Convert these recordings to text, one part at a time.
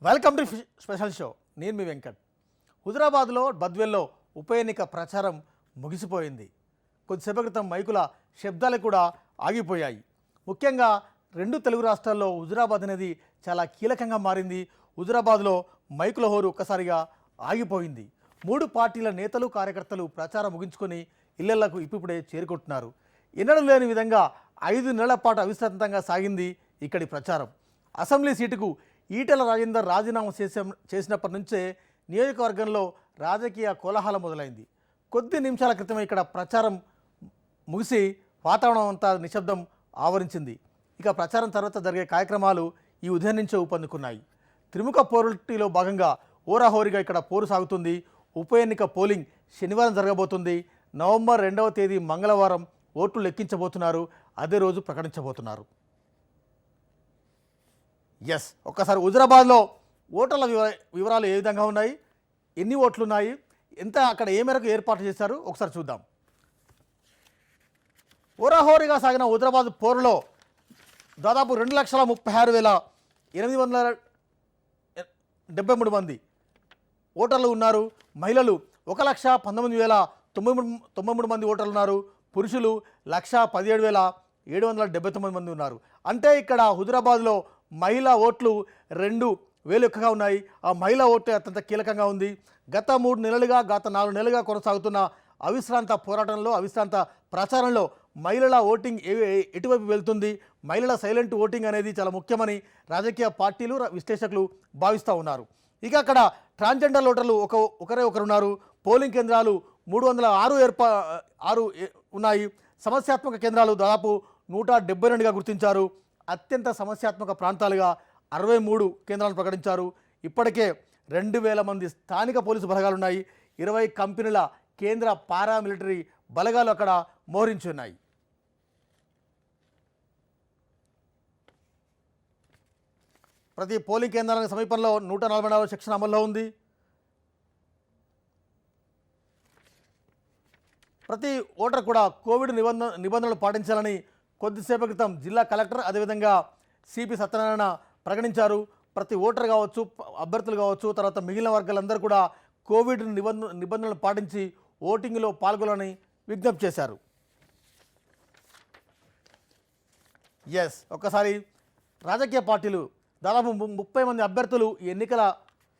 Welcome to special show. నేను మీ వెంకట్. హుజరాబాద్లో బద్వేల్లో ఉప ఎన్నిక ప్రచారం ముగిసిపోయింది. కొద్దిసేపటి క్రితం మైకుల శబ్దాలు కూడా ఆగిపోయాయి. ముఖ్యంగా రెండు తెలుగు రాష్ట్రాల్లో హుజరాబాద్ అనేది చాలా కీలకంగా మారింది. హుజరాబాద్లో మైకుల హోరు ఒక్కసారిగా ఆగిపోయింది. మూడు పార్టీల నేతలు కార్యకర్తలు ప్రచారం ముగించుకొని ఇళ్లకు ఇప్పుడే చేరుకుంటున్నారు. ఎన్నడూ లేని విధంగా 5 నెలల పాటు అవిశ్రాంతంగా సాగింది ఇక్కడి ప్రచారం. అసెంబ్లీ సీటుకు ఈటెల రాజేందర్ రాజీనామా చేసినప్పటి నుంచే నియోజకవర్గంలో రాజకీయ కోలాహలం మొదలైంది. కొద్ది నిమిషాల క్రితమే ఇక్కడ ప్రచారం ముగిసి వాతావరణం అంతా నిశ్శబ్దం ఆవరించింది. ఇక ప్రచారం తర్వాత జరిగే కార్యక్రమాలు ఈ ఉదయం నుంచే ఊపందుకున్నాయి. త్రిముఖ పోరులో భాగంగా హోరాహోరీగా ఇక్కడ పోరు సాగుతుంది. ఉప ఎన్నిక పోలింగ్ శనివారం జరగబోతుంది. నవంబర్ 2వ తేదీ మంగళవారం ఓట్లు లెక్కించబోతున్నారు. అదే రోజు ప్రకటించబోతున్నారు. ఎస్, ఒక్కసారి హుజరాబాద్లో ఓటర్ల వివరాలు ఏ విధంగా ఉన్నాయి, ఎన్ని ఓట్లు ఉన్నాయి, ఎంత అక్కడ ఏ మేరకు ఏర్పాటు చేశారు ఒకసారి చూద్దాం. హోరాహోరీగా సాగిన హుజరాబాద్ పోరులో దాదాపు 2,36,873 మంది ఓటర్లు ఉన్నారు. మహిళలు 1,19,093 మంది ఓటర్లు ఉన్నారు. పురుషులు 1,17,779 మంది ఉన్నారు. అంటే ఇక్కడ హుజరాబాద్లో మహిళా ఓట్లు 2,000 ఎక్కువగా ఉన్నాయి. ఆ మహిళా ఓటు అత్యంత కీలకంగా ఉంది. గత 4 నెలలుగా కొనసాగుతున్న అవిశ్రాంత పోరాటంలో, అవిశ్రాంత ప్రచారంలో మహిళల ఓటింగ్ ఎటువైపు వెళ్తుంది, మహిళల సైలెంట్ ఓటింగ్ అనేది చాలా ముఖ్యమని రాజకీయ పార్టీలు, విశ్లేషకులు భావిస్తూ ఉన్నారు. ఇక అక్కడ ట్రాన్స్జెండర్ ఓటర్లు ఒకరు ఉన్నారు. పోలింగ్ కేంద్రాలు 306 ఉన్నాయి. సమస్యాత్మక కేంద్రాలు దాదాపు 172గా గుర్తించారు. అత్యంత సమస్యాత్మక ప్రాంతాలుగా 63 కేంద్రాలను ప్రకటించారు. ఇప్పటికే 2,000 మంది స్థానిక పోలీసు బలగాలు ఉన్నాయి. 20 కంపెనీల కేంద్ర పారామిలిటరీ బలగాలు అక్కడ మోహరించి ఉన్నాయి. ప్రతి పోలింగ్ కేంద్రానికి సమీపంలో 144 సెక్షన్ అమల్లో ఉంది. ప్రతి ఓటర్ కూడా కోవిడ్ నిబంధనలు పాటించాలని కొద్దిసేపటి క్రితం జిల్లా కలెక్టర్, అదేవిధంగా సిపి సత్యనారాయణ ప్రకటించారు. ప్రతి ఓటర్ కావచ్చు, అభ్యర్థులు కావచ్చు, తర్వాత మిగిలిన వర్గాలందరూ కూడా కోవిడ్ నిబంధనలు పాటించి ఓటింగ్లో పాల్గొనాలని విజ్ఞప్తి చేశారు. ఎస్, ఒక్కసారి రాజకీయ పార్టీలు దాదాపు 30 మంది అభ్యర్థులు ఈ ఎన్నికల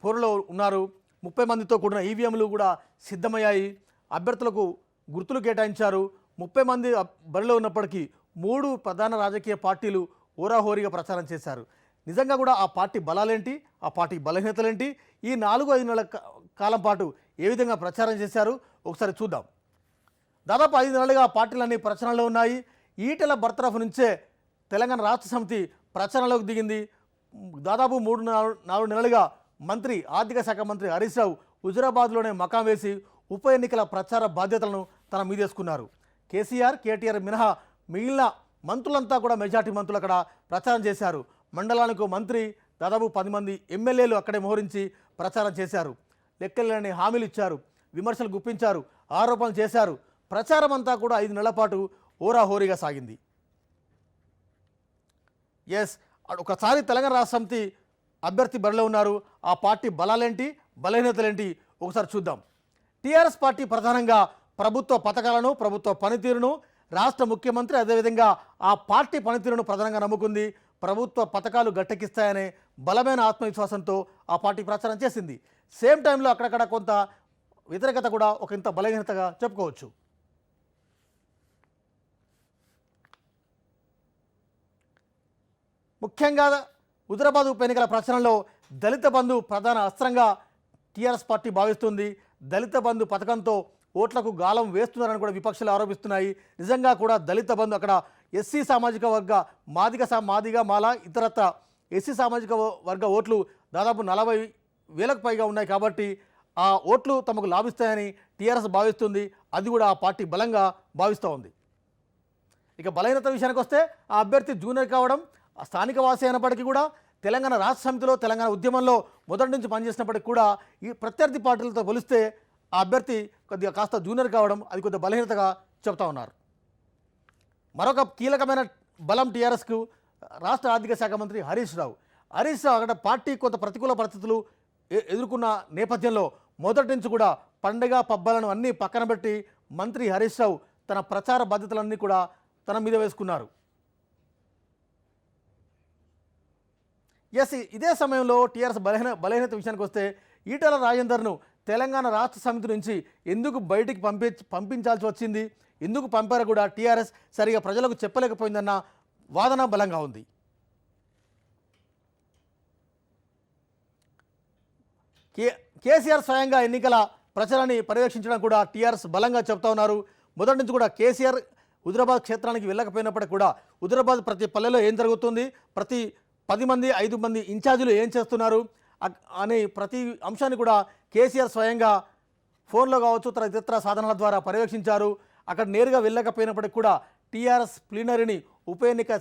పోరులో ఉన్నారు. 30 మందితో కూడిన ఈవీఎంలు కూడా సిద్ధమయ్యాయి. అభ్యర్థులకు గుర్తులు కేటాయించారు. 30 మంది బరిలో ఉన్నప్పటికీ 3 ప్రధాన రాజకీయ పార్టీలు హోరాహోరీగా ప్రచారం చేశారు. నిజంగా కూడా ఆ పార్టీ బలాలేంటి, ఆ పార్టీ బలహీనతలేంటి, ఈ 4-5 నెలల కాలం పాటు ఏ విధంగా ప్రచారం చేశారు ఒకసారి చూద్దాం. దాదాపు 5 నెలలుగా పార్టీలన్నీ ప్రచారంలో ఉన్నాయి. ఈటెల బర్తరఫ్ నుంచే తెలంగాణ రాష్ట్ర సమితి ప్రచారంలోకి దిగింది. దాదాపు 3-4 నెలలుగా ఆర్థిక శాఖ మంత్రి హరీష్ రావు హుజరాబాద్లోనే మకాం వేసి ఉప ఎన్నికల ప్రచార బాధ్యతలను తన మీదేసుకున్నారు. కేసీఆర్, కేటీఆర్ మినహా మిగిలిన మంత్రులంతా కూడా మెజార్టీ మంత్రులు అక్కడ ప్రచారం చేశారు. మండలానికి మంత్రి, దాదాపు 10 మంది ఎమ్మెల్యేలు అక్కడే మోహరించి ప్రచారం చేశారు. లెక్కలేని హామీలు ఇచ్చారు, విమర్శలు గుప్పించారు, ఆరోపణలు చేశారు. ప్రచారం అంతా కూడా 5 నెలల పాటు హోరాహోరీగా సాగింది. ఎస్, ఒకసారి తెలంగాణ రాష్ట్ర సమితి అభ్యర్థి బరిలో ఉన్నారు. ఆ పార్టీ బలాలేంటి, బలహీనతలేంటి ఒకసారి చూద్దాం. టీఆర్ఎస్ పార్టీ ప్రధానంగా ప్రభుత్వ పథకాలను, ప్రభుత్వ పనితీరును, రాష్ట్ర ముఖ్యమంత్రి అదేవిధంగా ఆ పార్టీ పనితీరును ప్రధానంగా నమ్ముకుంది. ప్రభుత్వ పథకాలు గట్టెక్కిస్తాయనే బలమైన ఆత్మవిశ్వాసంతో ఆ పార్టీ ప్రచారం చేసింది. సేమ్ టైంలో అక్కడక్కడ కొంత వ్యతిరేకత కూడా ఒక ఇంత బలహీనతగా చెప్పుకోవచ్చు. ముఖ్యంగా హుజరాబాద్ ఉప ఎన్నికల ప్రచారంలో దళిత బంధు ప్రధాన అస్త్రంగా టీఆర్ఎస్ పార్టీ భావిస్తుంది. దళిత బంధు పథకంతో ఓట్లకు గాలం వేస్తున్నారని కూడా విపక్షాలు ఆరోపిస్తున్నాయి. నిజంగా కూడా దళిత బంధు అక్కడ ఎస్సీ సామాజిక వర్గ మాదిగ మాల ఇతరత్ర ఎస్సీ సామాజిక వర్గ ఓట్లు దాదాపు 40,000కు పైగా ఉన్నాయి. కాబట్టి ఆ ఓట్లు తమకు లాభిస్తాయని టీఆర్ఎస్ భావిస్తుంది. అది కూడా ఆ పార్టీ బలంగా భావిస్తూ ఉంది. ఇక బలహీనత విషయానికి వస్తే ఆ అభ్యర్థి జూనియర్ కావడం, స్థానిక వాసి అయినప్పటికీ కూడా తెలంగాణ రాష్ట్ర సమితిలో, తెలంగాణ ఉద్యమంలో మొదటి నుంచి పనిచేసినప్పటికీ కూడా ఈ ప్రత్యర్థి పార్టీలతో పోలిస్తే ఆ అభ్యర్థి కొద్దిగా కాస్త జూనియర్ కావడం అది కొద్దిగా బలహీనతగా చెప్తా ఉన్నారు. మరొక కీలకమైన బలం టీఆర్ఎస్కు రాష్ట్ర ఆర్థిక శాఖ మంత్రి హరీష్ రావు. హరీష్ రావు అక్కడ పార్టీ కొంత ప్రతికూల పరిస్థితులు ఎదుర్కొన్న నేపథ్యంలో మొదటి నుంచి కూడా పండగ పబ్బాలను అన్నీ పక్కన పెట్టి మంత్రి హరీష్ రావు తన ప్రచార బాధ్యతలన్నీ కూడా తన మీద వేసుకున్నారు. ఎస్, ఇదే సమయంలో టీఆర్ఎస్ బలహీనత విషయానికి వస్తే ఈటెల రాజేందర్ను తెలంగాణ రాష్ట్ర సమితి నుంచి ఎందుకు బయటికి పంపించాల్సి వచ్చింది, ఎందుకు పంపారో కూడా టీఆర్ఎస్ సరిగా ప్రజలకు చెప్పలేకపోయిందన్న వాదన బలంగా ఉంది. కేసీఆర్ స్వయంగా ఎన్నికల ప్రచారాన్ని పర్యవేక్షించడం కూడా టీఆర్ఎస్ బలంగా చెప్తా ఉన్నారు. మొదటి నుంచి కూడా కేసీఆర్ హుజురాబాద్ క్షేత్రానికి వెళ్ళకపోయినప్పటికీ కూడా హుజురాబాద్ ప్రతి పల్లెలో ఏం జరుగుతుంది, ప్రతి 10 మంది 5 మంది ఇన్ఛార్జీలు ఏం చేస్తున్నారు అనే ప్రతి అంశాన్ని కూడా కేసీఆర్ స్వయంగా ఫోన్లో కావచ్చు ఇతర సాధనాల ద్వారా పర్యవేక్షించారు. అక్కడ నేరుగా వెళ్ళకపోయినప్పటికీ కూడా టీఆర్ఎస్ ప్లీనరీని ఉప ఎన్నిక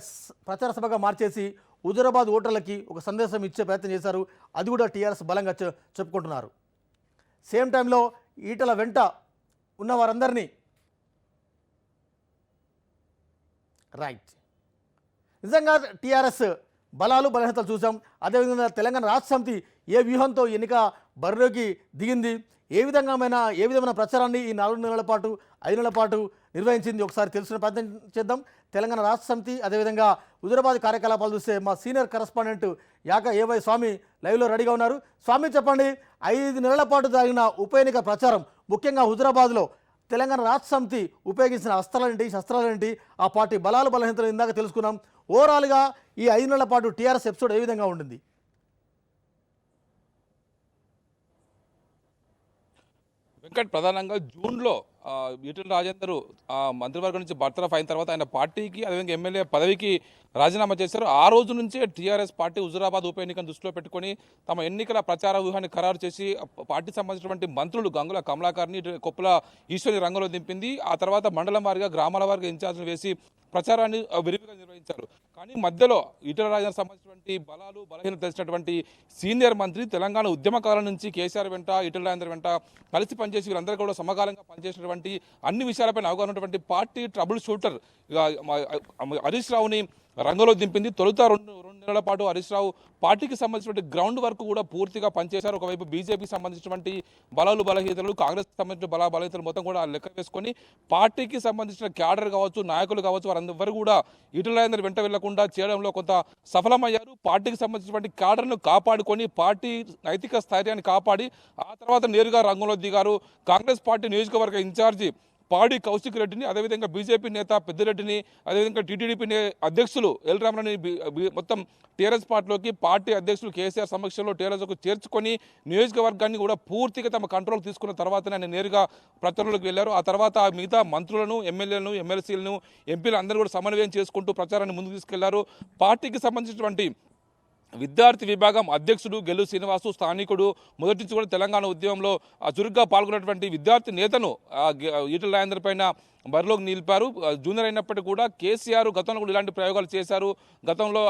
ప్రచార సభగా మార్చేసి హుజురాబాద్ ఓటర్లకి ఒక సందేశం ఇచ్చే ప్రయత్నం చేశారు. అది కూడా టీఆర్ఎస్ బలంగా చెప్పుకుంటున్నారు. సేమ్ టైంలో ఈటల వెంట ఉన్న వారందరినీ నిజంగా టీఆర్ఎస్ బలాలు బలహీనతలు చూసాం. అదేవిధంగా తెలంగాణ రాష్ట్ర సమితి ఏ వ్యూహంతో ఎన్నిక బరిలోకి దిగింది, ఏ విధమైన ప్రచారాన్ని ఈ 4 నెలల పాటు 5 నెలల పాటు నిర్వహించింది ఒకసారి తెలుసుకునే ప్రయత్నం చేద్దాం. తెలంగాణ రాష్ట్ర సమితి అదేవిధంగా హుజురాబాద్ కార్యకలాపాలు చూస్తే మా సీనియర్ కరెస్పాండెంట్ యాక ఏవై స్వామి లైవ్లో రెడీగా ఉన్నారు. స్వామి చెప్పండి, 5 నెలల పాటు జరిగిన ఉప ఎన్నిక ప్రచారం ముఖ్యంగా హుజురాబాద్లో తెలంగాణ రాష్ట్ర సమితి ఉపయోగించిన అస్త్రాలేంటి, శస్త్రాలేంటి, ఆ పార్టీ బలాలు బలహీనతలు ఇందాక తెలుసుకున్నాం. ఓవరాల్గా ఈ 5 నెలల పాటు టీఆర్ఎస్ ఎపిసోడ్ ఏ విధంగా ఉండింది? వెంకట్, ప్రధానంగా జూన్లో ఈటెల రాజేందర్ మంత్రివర్గం నుంచి బర్తరఫ్ అయిన తర్వాత ఆయన పార్టీకి అదేవిధంగా ఎమ్మెల్యే పదవికి రాజీనామా చేశారు. ఆ రోజు నుంచే టీఆర్ఎస్ పార్టీ హుజురాబాద్ ఉప ఎన్నికను దృష్టిలో పెట్టుకుని తమ ఎన్నికల ప్రచార వ్యూహాన్ని ఖరారు చేసి పార్టీకి సంబంధించినటువంటి మంత్రులు గంగుల కమలాకర్ని, కొప్పుల ఈశ్వరి రంగంలో దింపింది. ఆ తర్వాత మండలం వారిగా గ్రామాల వారిగా ఇన్ఛార్జ్లు వేసి ప్రచారాన్ని విరివిగా నిర్వహించారు. కానీ మధ్యలో ఈటెల రాజేందర్ సంబంధించినటువంటి బలాలు బలహీనత తెలిసినటువంటి సీనియర్ మంత్రి తెలంగాణ ఉద్యమకాలం నుంచి కేసీఆర్ వెంట ఈటెల రాజేందర్ వెంట కలిసి పనిచేసి వీరందరూ కూడా సమకాలంగా పనిచేసినటువంటి అన్ని విషయాలపైన అవగాహన ఉన్నటువంటి పార్టీ ట్రబుల్ షూటర్ హరీష్ రావుని రంగంలో దింపింది. తొలుత 2 నెలల పాటు హరీష్ రావు పార్టీకి సంబంధించినటువంటి గ్రౌండ్ వర్క్ కూడా పూర్తిగా పనిచేశారు. ఒకవైపు బీజేపీకి సంబంధించినటువంటి బలాలు బలహీనతలు, కాంగ్రెస్ సంబంధించిన బలహీనతలు మొత్తం కూడా లెక్క వేసుకొని పార్టీకి సంబంధించిన క్యాడర్ కావచ్చు, నాయకులు కావచ్చు, వారందరూ కూడా ఈటెల రాజేందర్ వెంట వెళ్లకుండా చేయడంలో కొంత సఫలమయ్యారు. పార్టీకి సంబంధించినటువంటి క్యాడర్ను కాపాడుకొని పార్టీ నైతిక స్థైర్యాన్ని కాపాడి ఆ తర్వాత నేరుగా రంగంలో దిగారు. కాంగ్రెస్ పార్టీ నియోజకవర్గ ఇన్ఛార్జి పాడి కౌశిక్ రెడ్డిని, అదేవిధంగా బీజేపీ నేత పెద్దిరెడ్డిని, అదేవిధంగా టీటీడీపీ ఎధ్యక్షులు ఎల్ రామని మొత్తం టీఆర్ఎస్ పార్టీలోకి పార్టీ అధ్యక్షులు కేసీఆర్ సమక్షంలో టీఆర్ఎస్కు చేర్చుకొని నియోజకవర్గాన్ని కూడా పూర్తిగా తమ కంట్రోల్ తీసుకున్న తర్వాతనే ఆయన నేరుగా ప్రచారంలోకి వెళ్ళారు. ఆ తర్వాత మిగతా మంత్రులను, ఎమ్మెల్యేలను, ఎమ్మెల్సీలను, ఎంపీలు అందరూ కూడా సమన్వయం చేసుకుంటూ ప్రచారాన్ని ముందుకు తీసుకెళ్లారు. పార్టీకి సంబంధించినటువంటి విద్యార్థి విభాగం అధ్యక్షుడు గెల్లు శ్రీనివాసు స్థానికుడు మొదటి నుంచి కూడా తెలంగాణ ఉద్యమంలో చురుగ్గా పాల్గొన్నటువంటి విద్యార్థి నేతను ఈటెల రాజేందర్ పైన బరిలోకి నిలిపారు. జూనియర్ అయినప్పటికీ కూడా కేసీఆర్ గతంలో కూడా ఇలాంటి ప్రయోగాలు చేశారు. గతంలో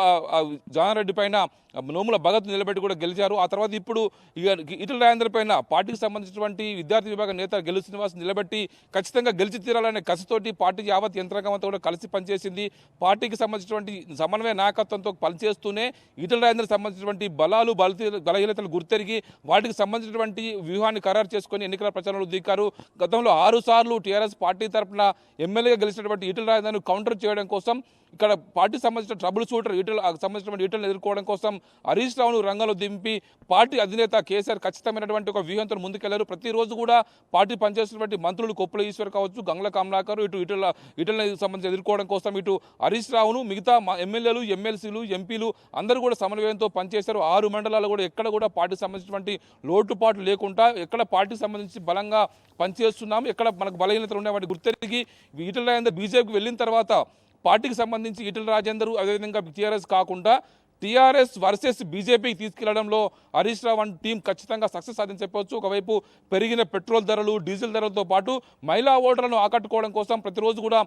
జానారెడ్డి పైన నోముల భగత్ నిలబెట్టి కూడా గెలిచారు. ఆ తర్వాత ఇప్పుడు ఈటెల రాజేందర్ పైన పార్టీకి సంబంధించినటువంటి విద్యార్థి విభాగం నేత గెల్లు శ్రీనివాస్ నిలబెట్టి ఖచ్చితంగా గెలిచి తీరాలనే కసితోటి పార్టీ యావత్ యంత్రాంగంతో కూడా కలిసి పనిచేసింది. పార్టీకి సంబంధించినటువంటి సమన్వయ నాయకత్వంతో పనిచేస్తూనే ఈటెల రాజేందర్ సంబంధించినటువంటి బలాలు బలహీనతలు గుర్తెరిగి వాటికి సంబంధించినటువంటి వ్యూహాన్ని ఖరారు చేసుకుని ఎన్నికల ప్రచారంలో దిగారు. గతంలో 6 సార్లు టీఆర్ఎస్ పార్టీ తరఫున ఎమ్మెల్యేగా గెలిచినటువంటి ఈటెల రాజేందర్ను కౌంటర్ చేయడం కోసం ఇక్కడ పార్టీకి సంబంధించిన ట్రబుల్ షూటర్ సంబంధించినటువంటి ఈటెలను ఎదుర్కోవడం కోసం హరీష్ రావును రంగంలో దింపి పార్టీ అధినేత కేసీఆర్ ఖచ్చితమైనటువంటి ఒక వ్యూహంతో ముందుకెళ్లారు. ప్రతిరోజు కూడా పార్టీ పనిచేస్తున్నటువంటి మంత్రులు కొప్పుల ఈశ్వర్ కావచ్చు, గంగుల కమలాకర్, ఈటెలను సంబంధించి ఎదుర్కోవడం కోసం ఇటు హరీష్ రావును మిగతా ఎమ్మెల్యేలు, ఎమ్మెల్సీలు, ఎంపీలు అందరూ కూడా సమన్వయంతో పనిచేశారు. 6 మండలాలు కూడా ఎక్కడ కూడా పార్టీకి సంబంధించినటువంటి లోటుపాట్లు లేకుండా ఎక్కడ పార్టీకి సంబంధించి బలంగా పనిచేస్తున్నాము, ఎక్కడ మనకు బలహీనతలు ఉన్నాయి వాటి గుర్తెరిగి ఈటెల రాజేందర్ బీజేపీకి వెళ్ళిన తర్వాత పార్టీకి సంబంధించి ఈటెల రాజేందర్ అదేవిధంగా టీఆర్ఎస్ కాకుండా టీఆర్ఎస్ వర్సెస్ బీజేపీకి తీసుకెళ్లడంలో హరీష్ రావు అండ్ టీం ఖచ్చితంగా సక్సెస్ సాధించి చెప్పవచ్చు. ఒకవైపు పెరిగిన పెట్రోల్ ధరలు, డీజిల్ ధరలతో పాటు మహిళా ఓటర్లను ఆకట్టుకోవడం కోసం ప్రతిరోజు కూడా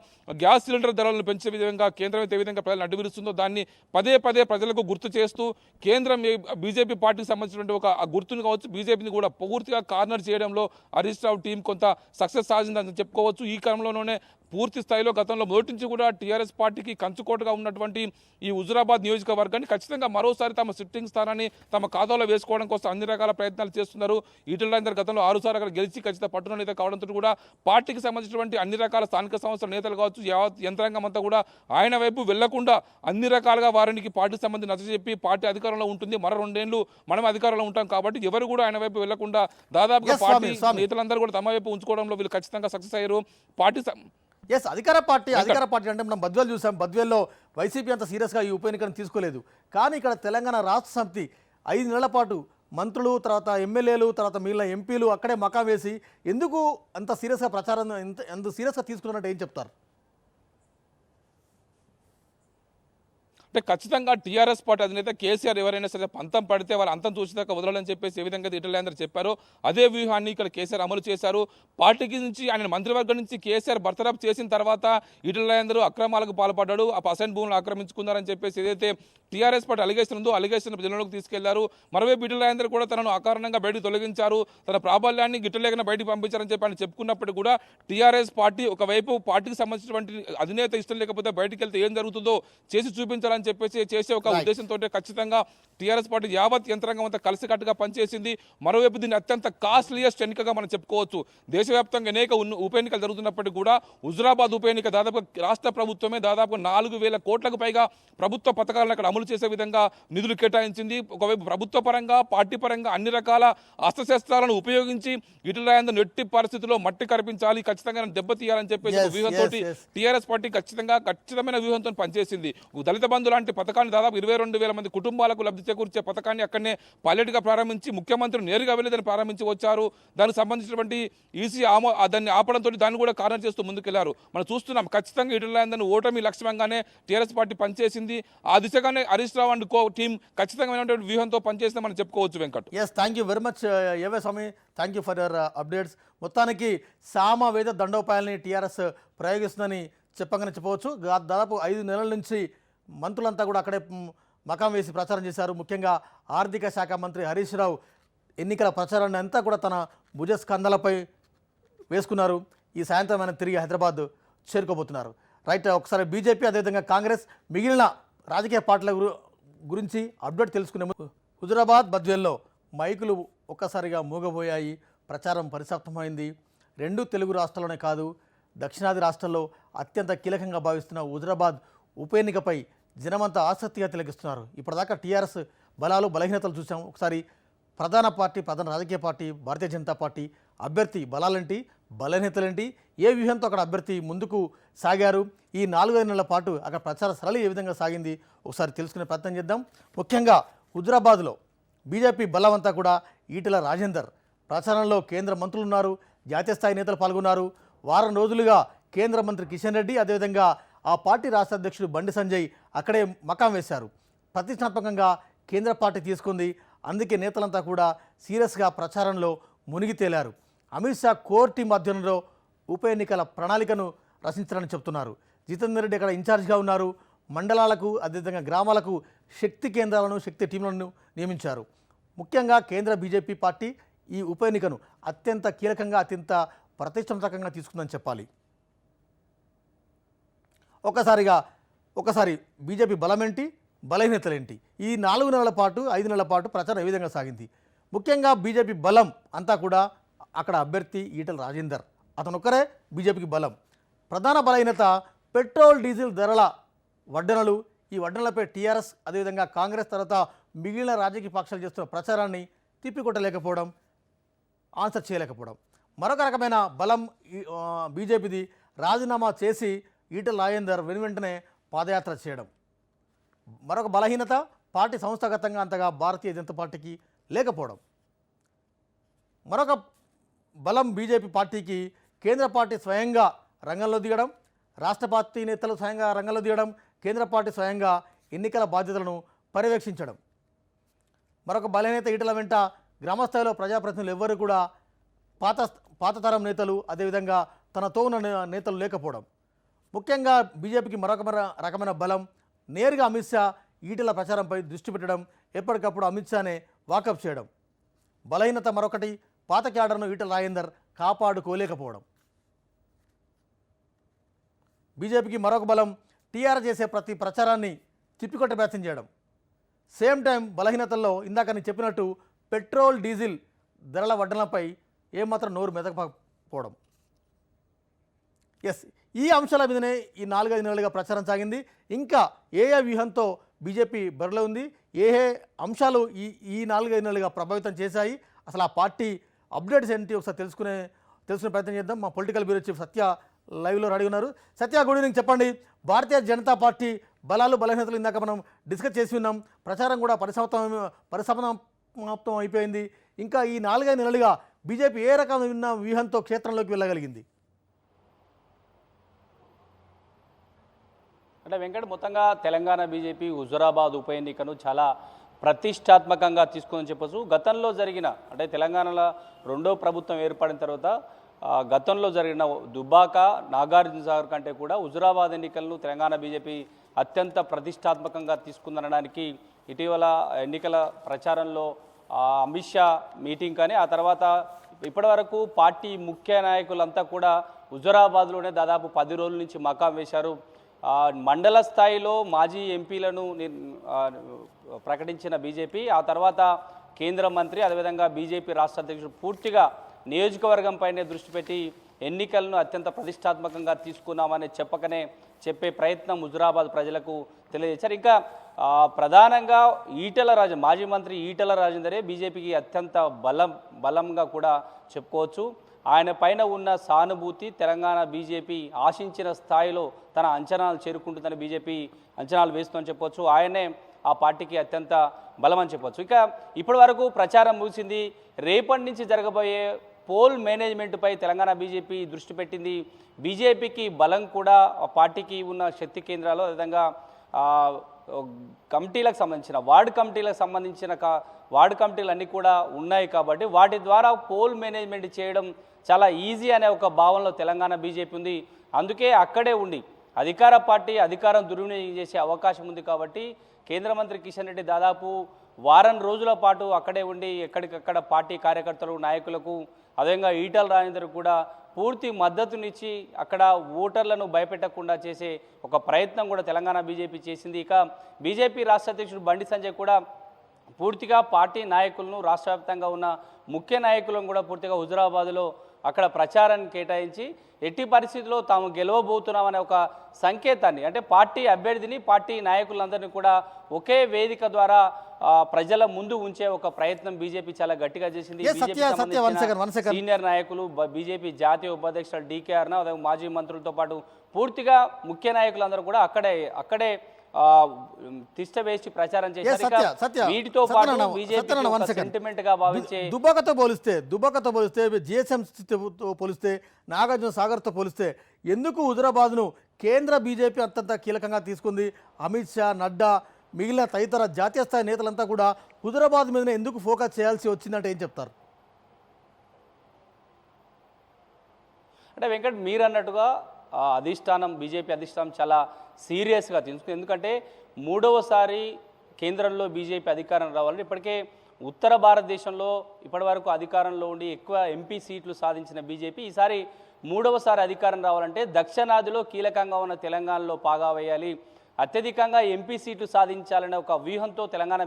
గ్యాస్ సిలిండర్ ధరలను పెంచే విధంగా కేంద్రం ఏ విధంగా ప్రజలను అడ్డువిరుస్తుందో దాన్ని పదే ప్రజలకు గుర్తు చేస్తూ కేంద్రం బీజేపీ పార్టీకి సంబంధించినటువంటి ఒక గుర్తును కావచ్చు, బీజేపీని కూడా పూర్తిగా కార్నర్ చేయడంలో హరీష్ రావు టీం కొంత సక్సెస్ సాధిందని చెప్పుకోవచ్చు. ఈ క్రమంలోనే పూర్తి స్థాయిలో గతంలో మొదటి నుంచి కూడా టీఆర్ఎస్ పార్టీకి కంచుకోటగా ఉన్నటువంటి ఈ హుజురాబాద్ నియోజకవర్గాన్ని ఖచ్చితంగా మరోసారి తమ సిట్టింగ్ స్థానాన్ని తమ ఖాతాలో వేసుకోవడం కోసం అన్ని రకాల ప్రయత్నాలు చేస్తున్నారు. ఈటెల రాజేందర్ గతంలో 6 సార్లు అక్కడ గెలిచి ఖచ్చితంగా పట్టున నేత కావడంతో కూడా పార్టీకి సంబంధించినటువంటి అన్ని రకాల స్థానిక సంస్థల నేతలు కావచ్చు, యావత్ యంత్రాంగం అంతా కూడా ఆయన వైపు వెళ్లకుండా అన్ని రకాలుగా వారికి పార్టీకి సంబంధించి నచ్చజెప్పి పార్టీ అధికారంలో ఉంటుంది, మరో 2 ఏళ్లు మనం అధికారంలో ఉంటాం కాబట్టి ఎవరు కూడా ఆయన వైపు వెళ్లకుండా దాదాపుగా పార్టీ నేతలందరూ కూడా తమ వైపు ఉంచుకోవడంలో వీళ్ళు ఖచ్చితంగా సక్సెస్ అయ్యారు. పార్టీ అధికార పార్టీ అంటే మనం బద్వేల్ చూసాం. బద్వేల్లో వైసీపీ అంత సీరియస్గా ఈ ఉప ఎన్నికను తీసుకోలేదు. కానీ ఇక్కడ తెలంగాణ రాష్ట్ర సమితి 5 నెలల పాటు మంత్రులు, తర్వాత ఎమ్మెల్యేలు, తర్వాత మిగిలిన ఎంపీలు అక్కడే మకాం వేసి ఎందుకు అంత సీరియస్గా ప్రచారం ఎంత సీరియస్గా తీసుకున్నట్టు ఏం చెప్తారు? అంటే ఖచ్చితంగా టీఆర్ఎస్ పార్టీ అధినేత కేసీఆర్ ఎవరైనా సరే పంతం పడితే వాళ్ళ అంతం చూసేదాకా వదలాలని చెప్పేసి ఏ విధంగా ఈటెల రాజేందర్ చెప్పారో అదే వ్యూహాన్ని ఇక్కడ కేసీఆర్ అమలు చేశారు. పార్టీకి నుంచి ఆయన మంత్రివర్గం నుంచి కేసీఆర్ బర్తరఫ్ చేసిన తర్వాత ఈటెల రాజేందర్ అక్రమాలకు పాల్పడ్డాడు, ఆ అసైన్ భూములను ఆక్రమించుకున్నారని చెప్పేసి ఏదైతే టీఆర్ఎస్ పార్టీ అలిగేషన్ ఉందో అలిగేషన్ ప్రజల్లోకి తీసుకెళ్లారు. మరోవైపు ఈటెల రాజేందర్ కూడా తనను అకారణంగా బయటకు తొలగించారు, తన ప్రాబల్యాన్ని గిట్టలేకన బయటకు పంపించారని చెప్పి ఆయన చెప్పుకున్నప్పటికీ కూడా టీఆర్ఎస్ పార్టీ ఒకవైపు పార్టీకి సంబంధించినటువంటి అధినేత ఇష్టం లేకపోతే బయటికి వెళ్తే ఏం జరుగుతుందో చేసి చూపించాలని చెప్పేసి చేసే ఒక ఉద్దేశంతో ఖచ్చితంగా టీఆర్ఎస్ పార్టీ యావత్ యంత్రాంగం అంతా కలిసికట్టుగా పనిచేసింది. మరోవైపు దీన్ని అత్యంత కాస్ట్లీయెస్ట్ ఎన్నికగా మనం చెప్పుకోవచ్చు. దేశవ్యాప్తంగా అనేక ఉప ఎన్నికలు జరుగుతున్నప్పటికీ కూడా హుజురాబాద్ ఉప ఎన్నిక దాదాపు రాష్ట్ర ప్రభుత్వమే దాదాపు 4,000 కోట్లకు పైగా ప్రభుత్వ పథకాలను అక్కడ అమలు చేసే విధంగా నిధులు కేటాయించింది. ఒకవైపు ప్రభుత్వ పరంగా పార్టీ పరంగా అన్ని రకాల అస్త్రశస్త్రాలను ఉపయోగించి ఈటెల రాజేందర్ ఎట్టి పరిస్థితుల్లో మట్టి కనిపించాలి, ఖచ్చితంగా దెబ్బతీయాలని చెప్పేసి వ్యూహంతో టీఆర్ఎస్ పార్టీ ఖచ్చితమైన వ్యూహంతో పనిచేసింది. దళిత బంధు లాంటి పథకాన్ని దాదాపు 22,000 మంది కుటుంబాలకు లబ్ధి చేకూర్చే పథకాన్ని అక్కడనే పైలట్గా ప్రారంభించి ముఖ్యమంత్రి నేరుగా వెళ్ళి దాన్ని ప్రారంభించి వచ్చారు. దానికి సంబంధించినటువంటి ఈసీ దాన్ని ఆపడంతో దాన్ని కూడా కారణం చేస్తూ ముందుకెళ్లారు. మనం చూస్తున్నాం ఖచ్చితంగా ఈటెల రాజేందర్ ఓటమి లక్ష్యంగానే టీఆర్ఎస్ పార్టీ పనిచేసింది. ఆ దిశగానే హరీష్ రావు అండ్ టీం ఖచ్చితంగా వ్యూహంతో పనిచేసిందని మనం చెప్పుకోవచ్చు. Venkat, thank you very much ఏవే Swami, thank you for your updates. మొత్తానికి సామవేద దండోపాయాలని టీఆర్ఎస్ ప్రయోగిస్తుందని చెప్పగానే చెప్పవచ్చు. దాదాపు 5 నెలల నుంచి మంత్రులంతా కూడా అక్కడే మకాం వేసి ప్రచారం చేశారు. ముఖ్యంగా ఆర్థిక శాఖ మంత్రి హరీష్ రావు ఎన్నికల ప్రచారాన్ని అంతా కూడా తన భుజస్కంధాలపై వేసుకున్నారు. ఈ సాయంత్రం ఆయన తిరిగి హైదరాబాద్ చేరుకోబోతున్నారు. రైట్, ఒకసారి బీజేపీ అదేవిధంగా కాంగ్రెస్ మిగిలిన రాజకీయ పార్టీల గురించి అప్డేట్ తెలుసుకునే ముందు హుజురాబాద్ బద్వేల్లో మైకులు ఒక్కసారిగా మూగబోయాయి. ప్రచారం పరిసమాప్తమైంది. 2 తెలుగు రాష్ట్రాల్లోనే కాదు, దక్షిణాది రాష్ట్రాల్లో అత్యంత కీలకంగా భావిస్తున్న హుజురాబాద్ ఉప ఎన్నికపై జనమంతా ఆసక్తిగా తిలకిస్తున్నారు. ఇప్పటిదాకా టీఆర్ఎస్ బలాలు బలహీనతలు చూసాం. ఒకసారి ప్రధాన రాజకీయ పార్టీ భారతీయ జనతా పార్టీ అభ్యర్థి బలాలేంటి, బలహీనతలేంటి, ఏ వ్యూహంతో అక్కడ అభ్యర్థి ముందుకు సాగారు, ఈ 4-5 నెలల పాటు అక్కడ ప్రచార సరళి ఏ విధంగా సాగింది ఒకసారి తెలుసుకునే ప్రయత్నం చేద్దాం. ముఖ్యంగా హుజురాబాద్లో బీజేపీ బలమంతా కూడా ఈటెల రాజేందర్ ప్రచారంలో కేంద్ర మంత్రులు ఉన్నారు, జాతీయ స్థాయి నేతలు పాల్గొన్నారు. వారం రోజులుగా కేంద్ర మంత్రి కిషన్ రెడ్డి అదేవిధంగా ఆ పార్టీ రాష్ట్ర అధ్యక్షుడు బండి సంజయ్ అక్కడే మకాం వేశారు. ప్రతిష్టాత్మకంగా కేంద్ర పార్టీ తీసుకుంది. అందుకే నేతలంతా కూడా సీరియస్గా ప్రచారంలో మునిగి తేలారు. అమిత్ షా కోర్ టీం ఆధ్వర్యంలో ఉప ఎన్నికల ప్రణాళికను రచించారని చెప్తున్నారు. జితేందర్ రెడ్డి అక్కడ ఇన్ఛార్జ్గా ఉన్నారు. మండలాలకు అదేవిధంగా గ్రామాలకు శక్తి కేంద్రాలను, శక్తి టీంలను నియమించారు. ముఖ్యంగా కేంద్ర బీజేపీ పార్టీ ఈ ఉప ఎన్నికను అత్యంత కీలకంగా, అత్యంత ప్రతిష్టాత్మకంగా తీసుకుందని చెప్పాలి. ఒకసారి బీజేపీ బలమేంటి, బలహీనతలేంటి, ఈ 4 నెలల పాటు 5 నెలల పాటు ప్రచారం ఏ విధంగా సాగింది? ముఖ్యంగా బీజేపీ బలం అంతా కూడా అక్కడ అభ్యర్థి ఈటెల రాజేందర్, అతను ఒక్కరే బీజేపీకి బలం. ప్రధాన బలహీనత పెట్రోల్ డీజిల్ ధరల వడ్డనలు. ఈ వడ్డనలపై టీఆర్ఎస్ అదేవిధంగా కాంగ్రెస్ తర్వాత మిగిలిన రాజకీయ పక్షాలు చేస్తున్న ప్రచారాన్ని తిప్పికొట్టలేకపోవడం, ఆన్సర్ చేయలేకపోవడం. మరొక రకమైన బలం బీజేపీది రాజీనామా చేసి ఈటెల రాజేందర్ వెనువెంటనే పాదయాత్ర చేయడం. మరొక బలహీనత పార్టీ సంస్థాగతంగా అంతగా భారతీయ జనతా పార్టీకి లేకపోవడం. మరొక బలం బీజేపీ పార్టీకి కేంద్ర పార్టీ స్వయంగా రంగంలో దిగడం, రాష్ట్ర పార్టీ నేతలు స్వయంగా రంగంలో దిగడం, కేంద్ర పార్టీ స్వయంగా ఎన్నికల బాధ్యతలను పర్యవేక్షించడం. మరొక బలహీనత ఈటెల వెంట గ్రామస్థాయిలో ప్రజాప్రతినిధులు ఎవ్వరూ కూడా పాత తరం నేతలు అదేవిధంగా తనతో ఉన్న నేతలు లేకపోవడం. ముఖ్యంగా బీజేపీకి మరొక రకమైన బలం నేరుగా అమిత్ షా ఈటెల ప్రచారంపై దృష్టి పెట్టడం, ఎప్పటికప్పుడు అమిత్ షానే వాకప్ చేయడం. బలహీనత మరొకటి పాత క్యాడర్ను ఈటెల రాజేందర్ కాపాడుకోలేకపోవడం. బీజేపీకి మరొక బలం టీఆర్ఎస్ చేసే ప్రతి ప్రచారాన్ని తిప్పికొట్టే ప్రయత్నం చేయడం. సేమ్ టైం బలహీనతల్లో ఇందాక నేను చెప్పినట్టు పెట్రోల్ డీజిల్ ధరల వడ్డనలపై ఏమాత్రం నోరు మెదకపోవడం. ఎస్, ఈ అంశాల మీదనే ఈ 4-5 నెలలుగా ప్రచారం సాగింది. ఇంకా ఏ వ్యూహంతో బీజేపీ బరిలో ఉంది, ఏ అంశాలు ఈ 4-5 నెలలుగా ప్రభావితం చేశాయి, అసలు ఆ పార్టీ అప్డేట్స్ ఏంటి ఒకసారి తెలుసుకునే ప్రయత్నం చేద్దాం. మా పొలిటికల్ బ్యూరో చీఫ్ సత్య లైవ్లో రెడీ ఉన్నారు. సత్య, గుడ్ ఈవినింగ్. చెప్పండి, భారతీయ జనతా పార్టీ బలాలు బలహీనతలు ఇందాక మనం డిస్కస్ చేసి ఉన్నాం. ప్రచారం కూడా పరిసమాప్తం అయిపోయింది. ఇంకా ఈ 4-5 నెలలుగా బీజేపీ ఏ రకమైన వ్యూహంతో క్షేత్రంలోకి వెళ్ళగలిగింది? అంటే వెంకట్, మొత్తంగా తెలంగాణ బీజేపీ హుజురాబాద్ ఉప ఎన్నికను చాలా ప్రతిష్టాత్మకంగా తీసుకొని చెప్పచ్చు. గతంలో జరిగిన అంటే తెలంగాణలో రెండో ప్రభుత్వం ఏర్పడిన తర్వాత గతంలో జరిగిన దుబ్బాక, నాగార్జున సాగర్ కంటే కూడా హుజురాబాద్ ఎన్నికలను తెలంగాణ బీజేపీ అత్యంత ప్రతిష్టాత్మకంగా తీసుకుందనడానికి ఇటీవల ఎన్నికల ప్రచారంలో అమిత్ షా మీటింగ్ కానీ ఆ తర్వాత ఇప్పటివరకు పార్టీ ముఖ్య నాయకులంతా కూడా హుజురాబాద్లోనే దాదాపు 10 రోజుల నుంచి మకాం వేశారు. మండల స్థాయిలో మాజీ ఎంపీలను ప్రకటించిన బీజేపీ ఆ తర్వాత కేంద్ర మంత్రి అదేవిధంగా బీజేపీ రాష్ట్ర అధ్యక్షుడు పూర్తిగా నియోజకవర్గంపైనే దృష్టి పెట్టి ఎన్నికలను అత్యంత ప్రతిష్టాత్మకంగా తీసుకున్నామని చెప్పే ప్రయత్నం హుజురాబాద్ ప్రజలకు తెలియజేశారు. ఇంకా ప్రధానంగా మాజీ మంత్రి ఈటెల రాజేందరే బీజేపీకి అత్యంత బలంగా కూడా చెప్పుకోవచ్చు. ఆయన పైన ఉన్న సానుభూతి తెలంగాణ బీజేపీ ఆశించిన స్థాయిలో తన అంచనాలు చేరుకుంటుందని బీజేపీ అంచనాలు వేస్తుందని చెప్పవచ్చు. ఆయనే ఆ పార్టీకి అత్యంత బలం అని చెప్పవచ్చు. ఇక ఇప్పటి వరకు ప్రచారం ముగిసింది. రేపటి నుంచి జరగబోయే పోల్ మేనేజ్మెంట్పై తెలంగాణ బీజేపీ దృష్టి పెట్టింది. బీజేపీకి బలం కూడా ఆ పార్టీకి ఉన్న శక్తి కేంద్రాలు అదేవిధంగా కమిటీలకు సంబంధించిన వార్డు కమిటీలు అన్నీ కూడా ఉన్నాయి కాబట్టి వాటి ద్వారా పోల్ మేనేజ్మెంట్ చేయడం చాలా ఈజీ అనే ఒక భావనలో తెలంగాణ బీజేపీ ఉంది. అందుకే అక్కడే ఉండి అధికార పార్టీ అధికారం దుర్వినియోగం చేసే అవకాశం ఉంది కాబట్టి కేంద్ర మంత్రి కిషన్ రెడ్డి దాదాపు వారం రోజుల పాటు అక్కడే ఉండి ఎక్కడికక్కడ పార్టీ కార్యకర్తలు నాయకులకు అదేవిధంగా ఈటెల రాజేందర్ కూడా పూర్తి మద్దతునిచ్చి అక్కడ ఓటర్లను భయపెట్టకుండా చేసే ఒక ప్రయత్నం కూడా తెలంగాణ బీజేపీ చేసింది. ఇక బీజేపీ రాష్ట్ర అధ్యక్షుడు బండి సంజయ్ కూడా పూర్తిగా పార్టీ నాయకులను రాష్ట్ర వ్యాప్తంగా ఉన్న ముఖ్య నాయకులను కూడా పూర్తిగా హుజురాబాద్లో అక్కడ ప్రచారాన్ని కేటాయించి ఎట్టి పరిస్థితుల్లో తాము గెలవబోతున్నామనే ఒక సంకేతాన్ని అంటే పార్టీ అభ్యర్థిని పార్టీ నాయకులందరినీ కూడా ఒకే వేదిక ద్వారా ప్రజల ముందు ఉంచే ఒక ప్రయత్నం బీజేపీ చాలా గట్టిగా చేసింది. సీనియర్ నాయకులు బీజేపీ జాతీయ ఉపాధ్యక్షులు డీకే అర్నా మాజీ మంత్రులతో పాటు పూర్తిగా ముఖ్య నాయకులందరూ కూడా అక్కడే తిష్ట వేసి ప్రచారం చేశారు. వీటితో పాటు బీజేపీ సెంటిమెంట్ గా భావించే దుబ్బాకతో పోలిస్తే జిహెచ్ఎంసీతో పోలిస్తే నాగార్జున సాగర్తో పోలిస్తే ఎందుకు హుజురాబాద్ను కేంద్ర బీజేపీ అత్యంత కీలకంగా తీసుకుంది? అమిత్ షా, నడ్డా, మిగిలిన తదితర జాతీయ స్థాయి నేతలంతా కూడా హుజురాబాద్ మీద ఎందుకు ఫోకస్ చేయాల్సి వచ్చిందంటే ఏం చెప్తారు? అంటే వెంకట్, మీరు అన్నట్టుగా బీజేపీ అధిష్టానం చాలా సీరియస్గా తీసుకుంది. ఎందుకంటే 3వసారి కేంద్రంలో బీజేపీ అధికారం రావాలంటే ఇప్పటికే ఉత్తర భారతదేశంలో ఇప్పటివరకు అధికారంలో ఉండి ఎక్కువ ఎంపీ సీట్లు సాధించిన బీజేపీ ఈసారి 3వసారి అధికారం రావాలంటే దక్షిణాదిలో కీలకంగా ఉన్న తెలంగాణలో పాగా వేయాలి, అత్యధికంగా ఎంపీ సీట్లు సాధించాలనే ఒక వ్యూహంతో తెలంగాణ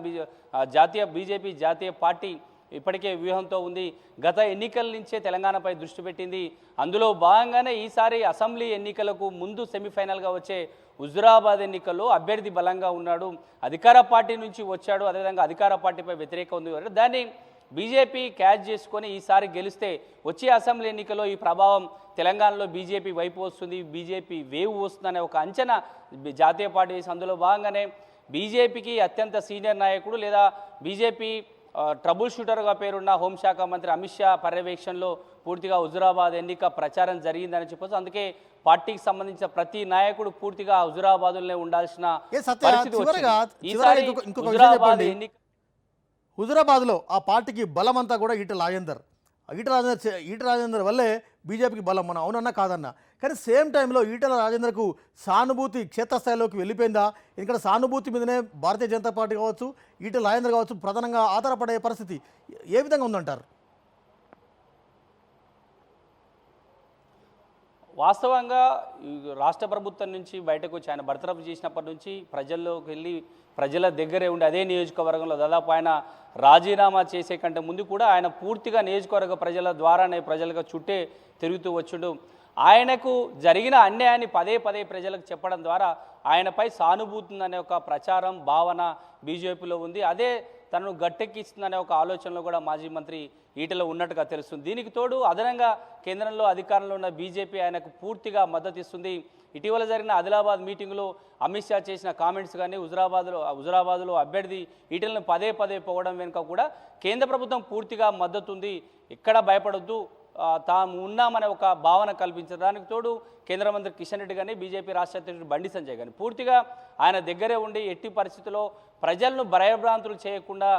బీజేపీ జాతీయ పార్టీ ఇప్పటికే వ్యూహంతో ఉంది. గత ఎన్నికల నుంచే తెలంగాణపై దృష్టి పెట్టింది. అందులో భాగంగానే ఈసారి అసెంబ్లీ ఎన్నికలకు ముందు సెమీఫైనల్గా వచ్చే హుజురాబాద్ ఎన్నికల్లో అభ్యర్థి బలంగా ఉన్నాడు, అధికార పార్టీ నుంచి వచ్చాడు, అదేవిధంగా అధికార పార్టీపై వ్యతిరేకం ఉంది. దాన్ని బీజేపీ క్యాచ్ చేసుకొని ఈసారి గెలిస్తే వచ్చే అసెంబ్లీ ఎన్నికల్లో ఈ ప్రభావం తెలంగాణలో బీజేపీ వైపు వస్తుంది, బీజేపీ వేవ్ వస్తుందనే ఒక అంచనా జాతీయ పార్టీ వేసి అందులో భాగంగానే బీజేపీకి అత్యంత సీనియర్ నాయకుడు లేదా బీజేపీ ట్రబుల్ షూటర్గా పేరున్న హోంశాఖ మంత్రి అమిత్ షా పర్యవేక్షణలో పూర్తిగా హుజురాబాద్ ఎన్నిక ప్రచారం జరిగిందని చెప్పొచ్చు. అందుకే పార్టీకి సంబంధించిన ప్రతి నాయకుడు పూర్తిగా హుజురాబాద్లోనే ఉండాల్సిన హుజురాబాద్లో ఆ పార్టీకి బలం అంతా కూడా ఈటెల రాజేందర్ వల్లే బీజేపీకి బలం, మనం అవునన్నా కాదన్నా. కానీ సేమ్ టైంలో ఈటెల రాజేందర్కు సానుభూతి క్షేత్రస్థాయిలోకి వెళ్ళిపోయిందా? ఎందుకంటే సానుభూతి మీదనే భారతీయ జనతా పార్టీ కావచ్చు, ఈటెల రాజేందర్ కావచ్చు ప్రధానంగా ఆధారపడే పరిస్థితి ఏ విధంగా ఉందంటారు? వాస్తవంగా ఈ రాష్ట్ర ప్రభుత్వం నుంచి బయటకు వచ్చి ఆయన బర్తరఫ్ చేసినప్పటి నుంచి ప్రజల్లోకి వెళ్ళి ప్రజల దగ్గరే ఉండి అదే నియోజకవర్గంలో దాదాపు ఆయన రాజీనామా చేసే కంటే ముందు కూడా ఆయన పూర్తిగా నియోజకవర్గ ప్రజల ద్వారానే ప్రజలుగా చుట్టే తిరుగుతూ వచ్చుడు. ఆయనకు జరిగిన అన్యాయాన్ని పదే పదే ప్రజలకు చెప్పడం ద్వారా ఆయనపై సానుభూతుందనే ఒక ప్రచారం భావన బీజేపీలో ఉంది. అదే తనను గట్టెక్కిస్తుందనే ఒక ఆలోచనలో కూడా మాజీ మంత్రి ఈటెలో ఉన్నట్టుగా తెలుస్తుంది. దీనికి తోడు అదనంగా కేంద్రంలో అధికారంలో ఉన్న బీజేపీ ఆయనకు పూర్తిగా మద్దతు ఇస్తుంది. ఇటీవల జరిగిన ఆదిలాబాద్ మీటింగ్లో అమిత్ షా చేసిన కామెంట్స్ కానీ హుజురాబాద్లో అభ్యర్థి ఈటెలను పదే పదే పోవడం వెనుక కూడా కేంద్ర ప్రభుత్వం పూర్తిగా మద్దతు ఉంది, ఎక్కడ భయపడొద్దు, తాము ఉన్నామనే ఒక భావన కల్పించడానికి తోడు కేంద్ర మంత్రి కిషన్ రెడ్డి కానీ బీజేపీ రాష్ట్ర అధ్యక్షుడు బండి సంజయ్ కానీ పూర్తిగా ఆయన దగ్గరే ఉండి ఎట్టి పరిస్థితుల్లో ప్రజలను భయభ్రాంతులు చేయకుండా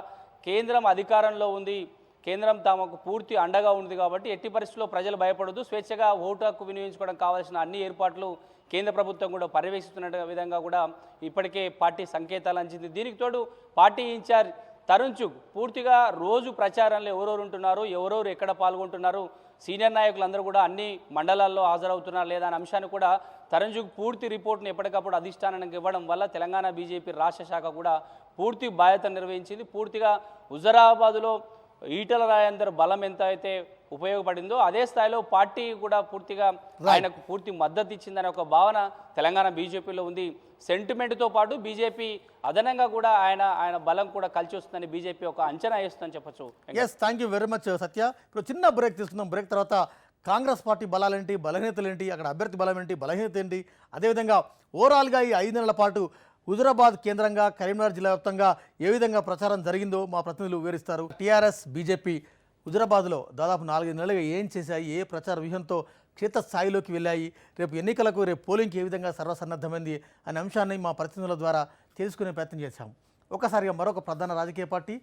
కేంద్రం అధికారంలో ఉంది, కేంద్రం తమకు పూర్తి అండగా ఉంది కాబట్టి ఎట్టి పరిస్థితుల్లో ప్రజలు భయపడొద్దు, స్వేచ్ఛగా ఓటు హక్కు వినియోగించుకోవడం కావాల్సిన అన్ని ఏర్పాట్లు కేంద్ర ప్రభుత్వం కూడా పర్యవేక్షిస్తున్న విధంగా కూడా ఇప్పటికే పార్టీ సంకేతాలు అందింది. దీనికి తోడు పార్టీ ఇన్ఛార్జ్ తరుణ్ చుగ్ పూర్తిగా రోజు ప్రచారంలో ఎవరెవరు ఉంటున్నారు, ఎవరెవరు ఎక్కడ పాల్గొంటున్నారు, సీనియర్ నాయకులందరూ కూడా అన్ని మండలాల్లో హాజరవుతున్నారు లేదా అనే అంశాన్ని కూడా తరుణ్ చుగ్ పూర్తి రిపోర్ట్ని ఎప్పటికప్పుడు అధిష్టానానికి ఇవ్వడం వల్ల తెలంగాణ బీజేపీ రాష్ట్ర శాఖ కూడా పూర్తి బాధ్యత నిర్వహించింది. పూర్తిగా హుజురాబాద్లో ఈటల రాజేందర్ బలం ఎంత అయితే ఉపయోగపడిందో అదే స్థాయిలో పార్టీ కూడా పూర్తిగా ఆయనకు పూర్తి మద్దతు ఇచ్చిందనే ఒక భావన తెలంగాణ బీజేపీలో ఉంది. సెంటిమెంట్తో పాటు బీజేపీ అదనంగా కూడా ఆయన బలం కూడా కలిసి వస్తుందని బీజేపీ ఒక అంచనా వేస్తుందని చెప్పచ్చు. Yes, thank you very much Satya. ఇప్పుడు చిన్న బ్రేక్ తీసుకుందాం. బ్రేక్ తర్వాత కాంగ్రెస్ పార్టీ బలాలేంటి, బలహీనతలు ఏంటి, అక్కడ అభ్యర్థి బలం ఏంటి, బలహీనత ఏంటి, అదేవిధంగా ఓవరాల్గా ఈ 5 నెలల పాటు హుజురాబాద్ కేంద్రంగా కరీంనగర్ జిల్లా వ్యాప్తంగా ఏ విధంగా ప్రచారం జరిగిందో మా ప్రతినిధులు వివరిస్తారు. టీఆర్ఎస్ బీజేపీ హుజురాబాద్లో దాదాపు 4 నెలలుగా ఏం చేశాయి, ఏ ప్రచార వ్యూహంతో క్షేత్రస్థాయిలోకి వెళ్ళాయి, రేపు ఎన్నికలకు రేపు పోలింగ్కి ఏ విధంగా సర్వసన్నద్ధమైంది అనే అంశాన్ని మా ప్రతినిధుల ద్వారా తెలుసుకునే ప్రయత్నం చేశాం. ఒకసారిగా మరొక ప్రధాన రాజకీయ పార్టీ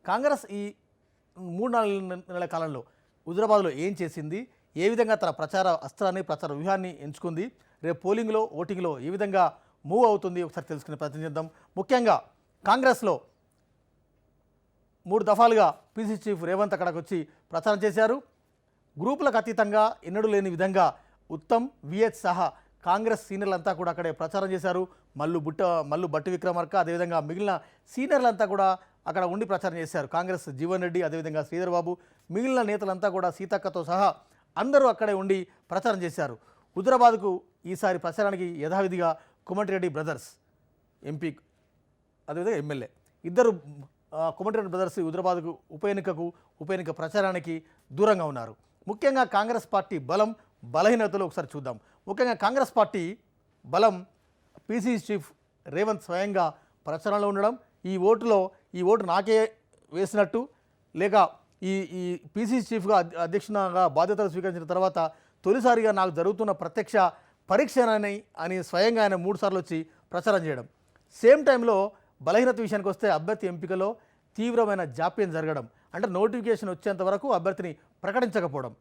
కాంగ్రెస్ ఈ 3-4 నెలల కాలంలో హుజురాబాద్లో ఏం చేసింది, ఏ విధంగా తన ప్రచార అస్త్రాన్ని ప్రచార వ్యూహాన్ని ఎంచుకుంది, రేపు పోలింగ్లో ఓటింగ్లో ఏ విధంగా మూవ్ అవుతుంది ఒకసారి తెలుసుకునే ప్రయత్నం చేద్దాం. ముఖ్యంగా కాంగ్రెస్లో 3 దఫాలుగా పీసీ చీఫ్ రేవంత్ అక్కడికి వచ్చి ప్రచారం చేశారు. గ్రూపులకు అతీతంగా ఎన్నడూ లేని విధంగా ఉత్తమ్, విహెచ్ సహా కాంగ్రెస్ సీనియర్లంతా కూడా అక్కడే ప్రచారం చేశారు. మల్లు బట్టి విక్రమార్క అదేవిధంగా మిగిలిన సీనియర్లంతా కూడా అక్కడ ఉండి ప్రచారం చేశారు. కాంగ్రెస్ జీవన్ రెడ్డి అదేవిధంగా శ్రీధర్ బాబు మిగిలిన నేతలంతా కూడా సీతక్కతో సహా అందరూ అక్కడే ఉండి ప్రచారం చేశారు. హుజురాబాద్కు ఈసారి ప్రచారానికి యథావిధిగా కోమటిరెడ్డి బ్రదర్స్ ఎంపీ అదేవిధంగా ఎమ్మెల్యే ఇద్దరు కోమటిరెడ్డి బ్రదర్స్ హుజురాబాద్కు ఉప ఎన్నిక ప్రచారానికి దూరంగా ఉన్నారు. ముఖ్యంగా కాంగ్రెస్ పార్టీ బలం బలహీనతలు ఒకసారి చూద్దాం. ముఖ్యంగా కాంగ్రెస్ పార్టీ బలం పీసీసీ చీఫ్ రేవంత్ స్వయంగా ప్రచారంలో ఉండడం, ఈ ఓటు నాకే వేసినట్టు లేక ఈ పీసీసీ చీఫ్గా అధ్యక్షునిగా బాధ్యతలు స్వీకరించిన తర్వాత తొలిసారిగా నాకు జరుగుతున్న ప్రత్యక్ష పరీక్ష అని స్వయంగా ఆయన 3 సార్లు వచ్చి ప్రచారం చేయడం. సేమ్ టైంలో బలహీనత విషయానికి వస్తే అభ్యర్థి ఎంపికలో తీవ్రమైన జాప్యం జరగడం, అంటే నోటిఫికేషన్ వచ్చేంత వరకు అభ్యర్థిని ప్రకటించకపోవడం.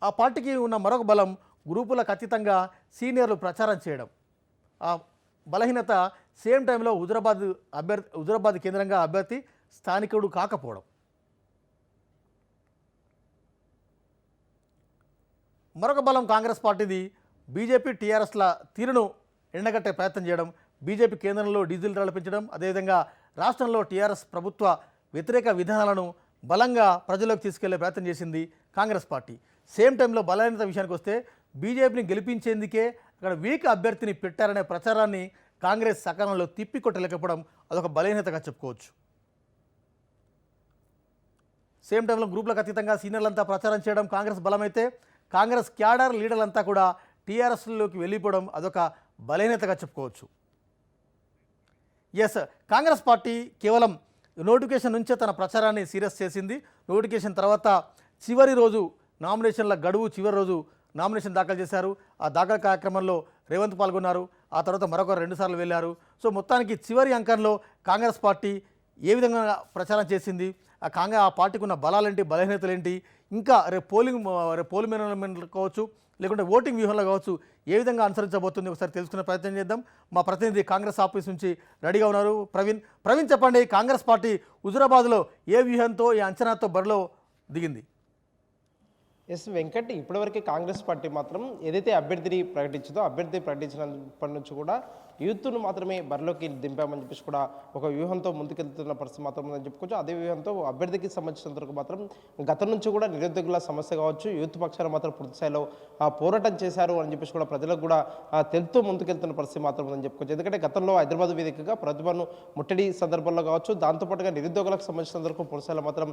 ఆ పార్టీకి ఉన్న మరొక బలం గ్రూపులకు అతీతంగా సీనియర్లు ప్రచారం చేయడం. ఆ బలహీనత సేమ్ టైంలో హుజురాబాద్ కేంద్రంగా అభ్యర్థి స్థానికుడు కాకపోవడం. మరొక బలం కాంగ్రెస్ పార్టీది బీజేపీ టీఆర్ఎస్ల తీరును ఎండగట్టే ప్రయత్నం చేయడం, బీజేపీ కేంద్రంలో డీజిల్ ధరలు పెంచడం, అదేవిధంగా రాష్ట్రంలో టీఆర్ఎస్ ప్రభుత్వ వ్యతిరేక విధానాలను బలంగా ప్రజల్లోకి తీసుకెళ్లే ప్రయత్నం చేసింది కాంగ్రెస్ పార్టీ. సేమ్ టైంలో బలహీనత విషయానికి వస్తే బీజేపీని గెలిపించేందుకే అక్కడ వీక్ అభ్యర్థిని పెట్టారనే ప్రచారాన్ని కాంగ్రెస్ సకాలంలో తిప్పికొట్టలేకపోవడం అదొక బలహీనతగా చెప్పుకోవచ్చు. సేమ్ టైంలో గ్రూపులకు అతీతంగా సీనియర్లంతా ప్రచారం చేయడం కాంగ్రెస్ బలమైతే, కాంగ్రెస్ క్యాడర్ లీడర్లంతా కూడా టీఆర్ఎస్లోకి వెళ్ళిపోవడం అదొక బలహీనతగా చెప్పుకోవచ్చు. ఎస్, కాంగ్రెస్ పార్టీ కేవలం నోటిఫికేషన్ నుంచే తన ప్రచారాన్ని సీరియస్ చేసింది. నోటిఫికేషన్ తర్వాత చివరి రోజు నామినేషన్ల గడువు చివరి రోజు నామినేషన్ దాఖలు చేశారు. ఆ దాఖలు కార్యక్రమంలో రేవంత్ పాల్గొన్నారు. ఆ తర్వాత మరొక 2 సార్లు వెళ్ళారు. సో మొత్తానికి చివరి అంకంలో కాంగ్రెస్ పార్టీ ఏ విధంగా ప్రచారం చేసింది, ఆ పార్టీకి ఉన్న బలాలేంటి, బలహీనతలు ఏంటి, ఇంకా రేపు పోలింగ్ మేనేజ్మెంట్లో కావచ్చు లేకుంటే ఓటింగ్ వ్యూహంలో కావచ్చు ఏ విధంగా అనుసరించబోతుంది ఒకసారి తెలుసుకునే ప్రయత్నం చేద్దాం. మా ప్రతినిధి కాంగ్రెస్ ఆఫీస్ నుంచి రెడీగా ఉన్నారు ప్రవీణ్ చెప్పండి, కాంగ్రెస్ పార్టీ హుజురాబాద్లో ఏ వ్యూహంతో ఏ అంచనాతో బరిలో దిగింది? ఎస్ వెంకట్ ఇప్పటివరకు కాంగ్రెస్ పార్టీ మాత్రం ఏదైతే అభ్యర్థిని ప్రకటించిందో అభ్యర్థి ప్రకటించినప్పటి నుంచి కూడా యూత్ను మాత్రమే బరిలోకి దింపామని చెప్పేసి కూడా ఒక వ్యూహంతో ముందుకెళ్తున్న పరిస్థితి మాత్రం ఉందని చెప్పుకోవచ్చు. అదే వ్యూహంతో అభ్యర్థికి సంబంధించినంతవరకు మాత్రం గతం నుంచి కూడా నిరుద్యోగుల సమస్య కావచ్చు, యూత్ పక్షాలు మాత్రం పూర్తి స్థాయిలో పోరాటం చేశారు అని చెప్పేసి కూడా ప్రజలకు కూడా తెలుపుతూ ముందుకెళ్తున్న పరిస్థితి మాత్రం ఉందని చెప్పుకోవచ్చు. ఎందుకంటే గతంలో హైదరాబాద్ వేదికగా ప్రతిభను ముట్టడి సందర్భంలో కావచ్చు, దాంతోపాటుగా నిరుద్యోగులకు సంబంధించినంతవరకు పూర్తి స్థాయిలో మాత్రం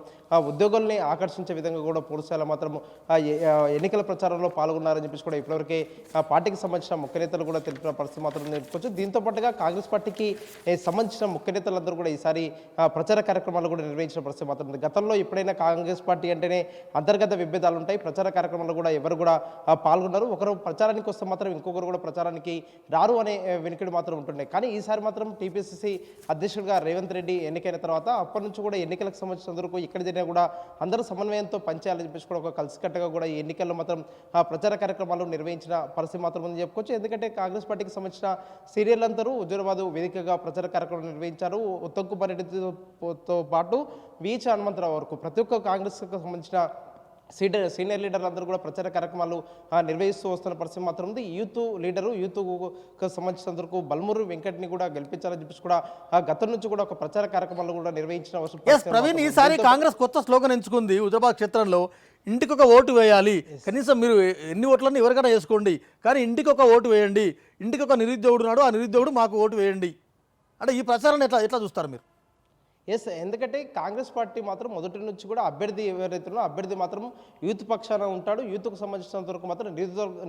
ఉద్యోగుల్ని ఆకర్షించే విధంగా కూడా పూర్తి స్థాయిలో మాత్రం ఎన్నికల ప్రచారంలో పాల్గొన్నారని చెప్పేసి కూడా ఇప్పటివరకే పార్టీకి సంబంధించిన ముఖ్య నేతలు కూడా తెలిపిన పరిస్థితి మాత్రం చెప్పుకోవచ్చు. దీంతో పాటుగా కాంగ్రెస్ పార్టీకి సంబంధించిన ముఖ్య నేతలందరూ కూడా ఈసారి ప్రచార కార్యక్రమాలు కూడా నిర్వహించిన పరిస్థితి మాత్రం ఉంది. గతంలో ఎప్పుడైనా కాంగ్రెస్ పార్టీ అంటేనే అంతర్గత విభేదాలు ఉంటాయి, ప్రచార కార్యక్రమాల్లో కూడా ఎవరు కూడా పాల్గొన్నారు, ఒకరు ప్రచారానికి వస్తే మాత్రం ఇంకొకరు కూడా ప్రచారానికి రారు అనే వెనుకడి మాత్రం ఉంటుండే. కానీ ఈసారి మాత్రం టీపీసీసీ అధ్యక్షుడిగా రేవంత్ రెడ్డి ఎన్నికైన తర్వాత అప్పటి నుంచి కూడా ఎన్నికలకు సంబంధించినందుకు ఇక్కడ జరిగినా కూడా అందరూ సమన్వయంతో పనిచేయాలని చెప్పేసి కూడా ఒక కలిసికట్టుగా కూడా ఈ ఎన్నికల్లో మాత్రం ప్రచార కార్యక్రమాలు నిర్వహించిన పరిస్థితి మాత్రం ఉంది చెప్పుకోవచ్చు. ఎందుకంటే కాంగ్రెస్ పార్టీకి సంబంధించిన సీరియల్ అందరూ హుజూరాబాద్ వేదికగా ప్రచార కార్యక్రమాలు నిర్వహించారు. ఉత్తమ్ కుమార్ రెడ్డితో పాటు వీచ హనుమంతరావు వరకు ప్రతి ఒక్క కాంగ్రెస్కి సంబంధించిన సీనియర్ లీడర్లు అందరూ కూడా ప్రచార కార్యక్రమాలు నిర్వహిస్తూ వస్తున్న పరిస్థితి మాత్రం ఉంది. యూత్కు సంబంధించినందుకు బల్మూరు వెంకట్ని కూడా గెలిపించాలని చెప్పేసి కూడా గతం నుంచి కూడా ఒక ప్రచార కార్యక్రమాలు కూడా నిర్వహించిన ప్రవీణ్, ఈసారి కాంగ్రెస్ కొత్త స్లోగన్ ఎంచుకుంది. హుజూరాబాద్ క్షేత్రంలో ఇంటికి ఒక ఓటు వేయాలి, కనీసం మీరు ఎన్ని ఓట్లన్నీ ఎవరికైనా వేసుకోండి, కానీ ఇంటికి ఒక ఓటు వేయండి, ఇంటికి ఒక నిరుద్యోగుడు నాడు, ఆ నిరుద్యోగుడు మాకు ఓటు వేయండి అంటే ఈ ప్రచారాన్ని ఎట్లా చూస్తారు మీరు? ఎస్, ఎందుకంటే కాంగ్రెస్ పార్టీ మాత్రం మొదటి నుంచి కూడా అభ్యర్థి ఎవరైతే ఉన్నారో అభ్యర్థి మాత్రం యూత్ పక్షాన ఉంటాడు, యూత్కు సంబంధించినంత వరకు మాత్రం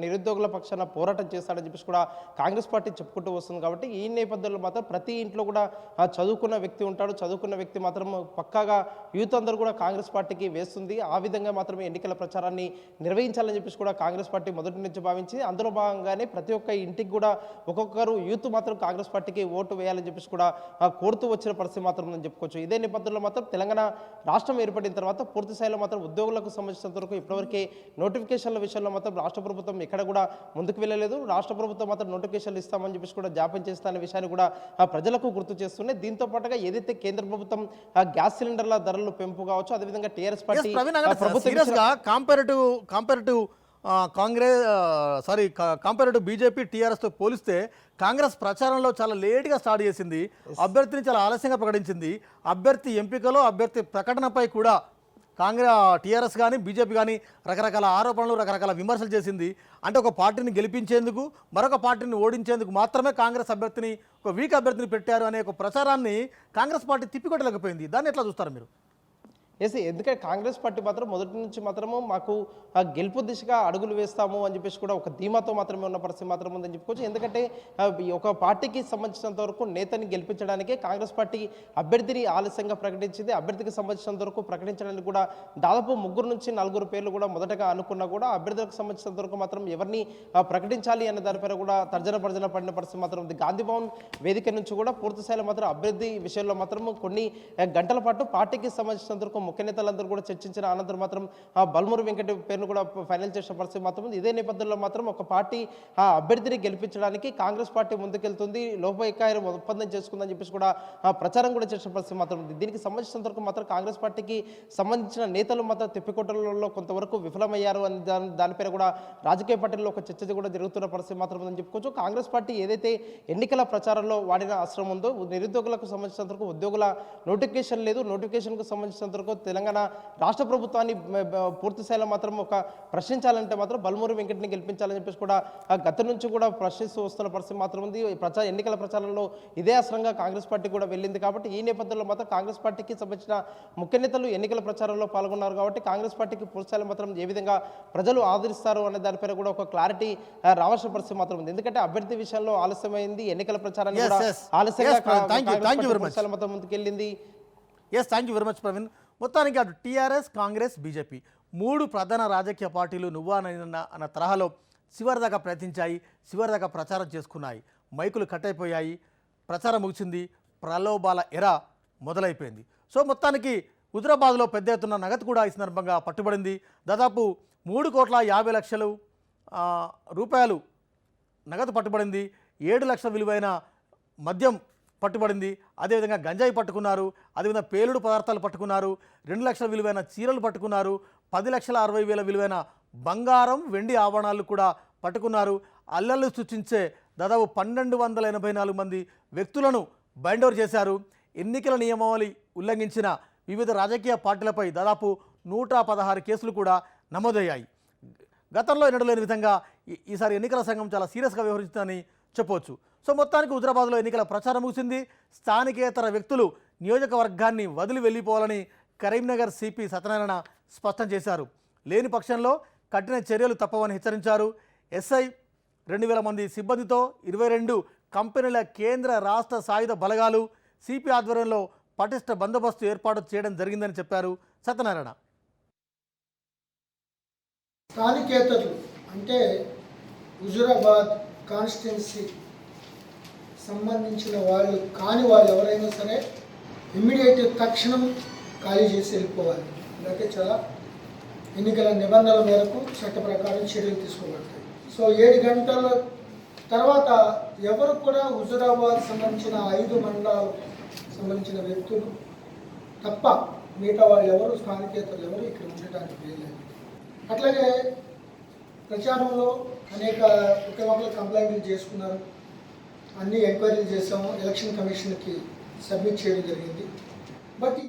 నిరుద్యోగుల పక్షాన పోరాటం చేస్తాడని చెప్పేసి కూడా కాంగ్రెస్ పార్టీ చెప్పుకుంటూ వస్తుంది. కాబట్టి ఈ నేపథ్యంలో మాత్రం ప్రతి ఇంట్లో కూడా చదువుకున్న వ్యక్తి ఉంటాడు, చదువుకున్న వ్యక్తి మాత్రం పక్కాగా యూత్ అందరూ కూడా కాంగ్రెస్ పార్టీకి వేస్తుంది. ఆ విధంగా మాత్రమే ఎన్నికల ప్రచారాన్ని నిర్వహించాలని చెప్పేసి కూడా కాంగ్రెస్ పార్టీ మొదటి నుంచి భావించింది. అందులో భాగంగానే ప్రతి ఒక్క ఇంటికి కూడా ఒక్కొక్కరు యూత్ మాత్రం కాంగ్రెస్ పార్టీకి ఓటు వేయాలని చెప్పేసి కూడా కోరుతూ వచ్చిన పరిస్థితి మాత్రం ఉందని చెప్పుకోవచ్చు. ఇదే నేపథ్యంలో మాత్రం తెలంగాణ రాష్ట్రం ఏర్పడిన తర్వాత పూర్తి స్థాయిలో మాత్రం ఉద్యోగులకు సంబంధించినంత వరకు ఇప్పటివరకే నోటిఫికేషన్ల విషయంలో మాత్రం రాష్ట్ర ప్రభుత్వం ఎక్కడ కూడా ముందుకు వెళ్ళలేదు. రాష్ట్ర ప్రభుత్వం మాత్రం నోటిఫికేషన్లు ఇస్తామని చెప్పేసి కూడా జాప్యం చేస్తానే విషయాన్ని కూడా ప్రజలకు గుర్తు చేస్తున్నాయి. దీంతో పాటుగా ఏదైతే కేంద్ర ప్రభుత్వం గ్యాస్ సిలిండర్ల ధరలు పెంపు కావచ్చు, అదేవిధంగా టీఆర్ఎస్ పార్టీ కంపేరిటివ్ బీజేపీ టీఆర్ఎస్తో పోలిస్తే కాంగ్రెస్ ప్రచారంలో చాలా లేట్గా స్టార్ట్ చేసింది, అభ్యర్థిని చాలా ఆలస్యంగా ప్రకటించింది. అభ్యర్థి ఎంపికలో, అభ్యర్థి ప్రకటనపై కూడా టీఆర్ఎస్ కానీ బీజేపీ కానీ రకరకాల ఆరోపణలు, రకరకాల విమర్శలు చేసింది. అంటే ఒక పార్టీని గెలిపించేందుకు, మరొక పార్టీని ఓడించేందుకు మాత్రమే కాంగ్రెస్ అభ్యర్థిని, ఒక వీక్ అభ్యర్థిని పెట్టారు అనే ఒక ప్రచారాన్ని కాంగ్రెస్ పార్టీ తిప్పికొట్టలేకపోయింది. దాన్ని ఎట్లా చూస్తారు మీరు? ఎస్, ఎందుకంటే కాంగ్రెస్ పార్టీ మాత్రం మొదటి నుంచి మాత్రము మాకు గెలుపు దిశగా అడుగులు వేస్తాము అని చెప్పేసి కూడా ఒక ధీమాతో మాత్రమే ఉన్న పరిస్థితి మాత్రం ఉందని చెప్పుకోవచ్చు. ఎందుకంటే ఒక పార్టీకి సంబంధించినంత వరకు నేతని గెలిపించడానికే కాంగ్రెస్ పార్టీ అభ్యర్థిని ఆలస్యంగా ప్రకటించింది. అభ్యర్థికి సంబంధించినంత వరకు ప్రకటించడానికి కూడా దాదాపు 3 నుంచి 4 పేర్లు కూడా మొదటగా అనుకున్నా కూడా అభ్యర్థులకు సంబంధించినంత వరకు మాత్రం ఎవరిని ప్రకటించాలి అనే దానిపైన కూడా తర్జన పడిన పరిస్థితి మాత్రం ఉంది. గాంధీ భవన్ వేదిక నుంచి కూడా పూర్తి స్థాయిలో మాత్రం అభ్యర్థి విషయంలో మాత్రం కొన్ని గంటల పాటు పార్టీకి సంబంధించినంత వరకు ముఖ్య నేతలందరూ కూడా చర్చించిన అనంతరం మాత్రం బల్మూరు వెంకట పేరును కూడా ఫైనల్ చేసిన పరిస్థితి మాత్రం ఉంది. ఇదే నేపథ్యంలో మాత్రం ఒక పార్టీ అభ్యర్థిని గెలిపించడానికి కాంగ్రెస్ పార్టీ ముందుకెళ్తుంది, లోపైకాయ ఒప్పందం చేసుకుందని చెప్పేసి కూడా ప్రచారం కూడా చేసిన పరిస్థితి మాత్రం ఉంది. దీనికి సంబంధించినంత వరకు మాత్రం కాంగ్రెస్ పార్టీకి సంబంధించిన నేతలు మాత్రం తిప్పికొట్టడంలో కొంతవరకు విఫలమయ్యారు అని దానిపైన కూడా రాజకీయ పార్టీల్లో ఒక చర్చ కూడా జరుగుతున్న పరిస్థితి మాత్రం ఉందని చెప్పుకోవచ్చు. కాంగ్రెస్ పార్టీ ఏదైతే ఎన్నికల ప్రచారంలో వాడిన అస్త్రం ఉందో, నిరుద్యోగులకు సంబంధించినంత వరకు ఉద్యోగుల నోటిఫికేషన్ లేదు, నోటిఫికేషన్కు సంబంధించినంత వరకు తెలంగాణ రాష్ట్ర ప్రభుత్వాన్ని పూర్తి స్థాయిలో మాత్రం ఒక ప్రశ్నించాలంటే మాత్రం బల్మూరు వెంకటని గెలిపించాలని చెప్పేసి కూడా గతం నుంచి కూడా ప్రశ్నిస్తూ వస్తున్న పరిస్థితి మాత్రం ఉంది. ఎన్నికల ప్రచారంలో ఇదే అస్త్రంగా కాంగ్రెస్ పార్టీ కూడా వెళ్ళింది. కాబట్టి ఈ నేపథ్యంలో మాత్రం కాంగ్రెస్ పార్టీకి సంబంధించిన ముఖ్య నేతలు ఎన్నికల ప్రచారంలో పాల్గొన్నారు. కాబట్టి కాంగ్రెస్ పార్టీకి పూర్తి స్థాయిలో మాత్రం ఏ విధంగా ప్రజలు ఆదరిస్తారు అనే దానిపైన కూడా ఒక క్లారిటీ రావాల్సిన పరిస్థితి మాత్రం ఉంది. ఎందుకంటే అభ్యర్థి విషయంలో ఆలస్యమైంది, ఎన్నికల ప్రచారాన్ని కూడా ఆలస్యంగా మొత్తం ముందుకెళ్ళింది. Yes, thank you very much Praveen. మొత్తానికి అటు టీఆర్ఎస్, కాంగ్రెస్, బీజేపీ 3 ప్రధాన రాజకీయ పార్టీలు నువ్వా అన్న తరహాలో చివరిదాకా ప్రయత్నించాయి, చివరిదాకా ప్రచారం చేసుకున్నాయి. మైకులు కట్ అయిపోయాయి, ప్రచారం ముగిసింది, ప్రలోభాల ఎర మొదలైపోయింది. సో మొత్తానికి హుజూరాబాద్లో పెద్ద ఎత్తున నగదు కూడా ఈ సందర్భంగా పట్టుబడింది. దాదాపు 3,50,00,000 రూపాయలు నగదు పట్టుబడింది. 7 లక్షల విలువైన మద్యం పట్టుబడింది. అదేవిధంగా గంజాయి పట్టుకున్నారు. అదేవిధంగా పేలుడు పదార్థాలు పట్టుకున్నారు. 2 లక్షల విలువైన చీరలు పట్టుకున్నారు. 10,60,000 విలువైన బంగారం, వెండి ఆభరణాలు కూడా పట్టుకున్నారు. అల్లర్లు సృష్టించే దాదాపు 1,284 మంది వ్యక్తులను బైండ్ ఓవర్ చేశారు. ఎన్నికల నియమావళి ఉల్లంఘించిన వివిధ రాజకీయ పార్టీలపై దాదాపు 116 కేసులు కూడా నమోదయ్యాయి. గతంలో ఎన్నడూ లేని విధంగా ఈసారి ఎన్నికల సంఘం చాలా సీరియస్గా వ్యవహరించిందని చెప్పవచ్చు. సో మొత్తానికి హుజురాబాద్లో ఎన్నికల ప్రచారం ముగిసింది. స్థానికేతర వ్యక్తులు నియోజకవర్గాన్ని వదిలి వెళ్ళిపోవాలని కరీంనగర్ సిపి సత్యనారాయణ స్పష్టం చేశారు. లేని పక్షంలో కఠిన చర్యలు తప్పవని హెచ్చరించారు. ఎస్ఐ 2,000 మంది సిబ్బందితో 22 కంపెనీల కేంద్ర రాష్ట్ర సాయుధ బలగాలు సిపి ఆధ్వర్యంలో పటిష్ట బందోబస్తు ఏర్పాటు చేయడం జరిగిందని చెప్పారు సత్యనారాయణ. స్థానికేతరులు అంటే హుజురాబాద్ కాన్స్టిట్యున్సీ సంబంధించిన వాళ్ళు కాని వాళ్ళు ఎవరైనా సరే ఇమ్మీడియట్ తక్షణం ఖాళీ చేసి వెళ్ళిపోవాలి. ఇలాగే చాలా ఎన్నికల నిబంధనల మేరకు చట్ట ప్రకారం చర్యలు తీసుకోబడతాయి. సో 7 గంటల తర్వాత ఎవరు కూడా హుజురాబాద్ సంబంధించిన 5 మండలాలు సంబంధించిన వ్యక్తులు తప్ప మిగతా వాళ్ళు ఎవరు స్థానికేతరులు ఎవరు ఇక్కడ ఉండటానికి వీల్లేదు. అట్లాగే ప్రచారంలో అనేక ఒకరి కంప్లైంట్లు చేసుకున్నారు. అన్ని ఎంక్వైరీలు చేసాము. ఎలక్షన్ కమిషన్కి సబ్మిట్ చేయడం జరిగింది. బట్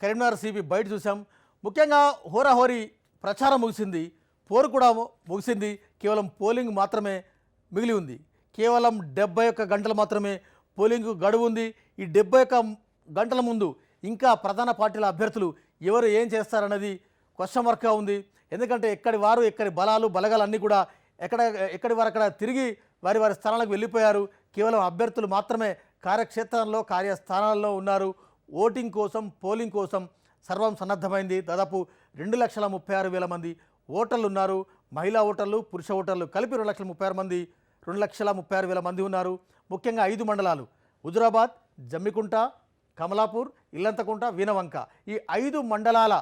కరీంనగర్ సిపి బయట చూసాం. ముఖ్యంగా హోరాహోరీ ప్రచారం ముగిసింది. పోరు కూడా ముగిసింది. కేవలం పోలింగ్ మాత్రమే మిగిలి ఉంది. కేవలం 71 గంటలు మాత్రమే పోలింగ్ గడువు ఉంది. ఈ 71 గంటల ముందు ఇంకా ప్రధాన పార్టీల అభ్యర్థులు ఎవరు ఏం చేస్తారన్నది క్వశ్చన్ మార్క్గా ఉంది. ఎందుకంటే ఎక్కడి వారు ఎక్కడి బలగాలు అన్నీ కూడా ఎక్కడి వారు అక్కడ తిరిగి వారి వారి స్థానాలకు వెళ్ళిపోయారు. కేవలం అభ్యర్థులు మాత్రమే కార్యక్షేత్రంలో కార్యస్థానాల్లో ఉన్నారు. ఓటింగ్ కోసం పోలింగ్ కోసం సర్వం సన్నద్ధమైంది. దాదాపు 2,36,000 మంది ఓటర్లు ఉన్నారు. మహిళా ఓటర్లు, పురుష ఓటర్లు కలిపి 2,36,000 మంది 2,36,000 మంది ఉన్నారు. ముఖ్యంగా 5 మండలాలు హుజురాబాద్, జమ్మికుంట, కమలాపూర్, ఇల్లంతకుంట, వీనవంక ఈ 5 మండలాల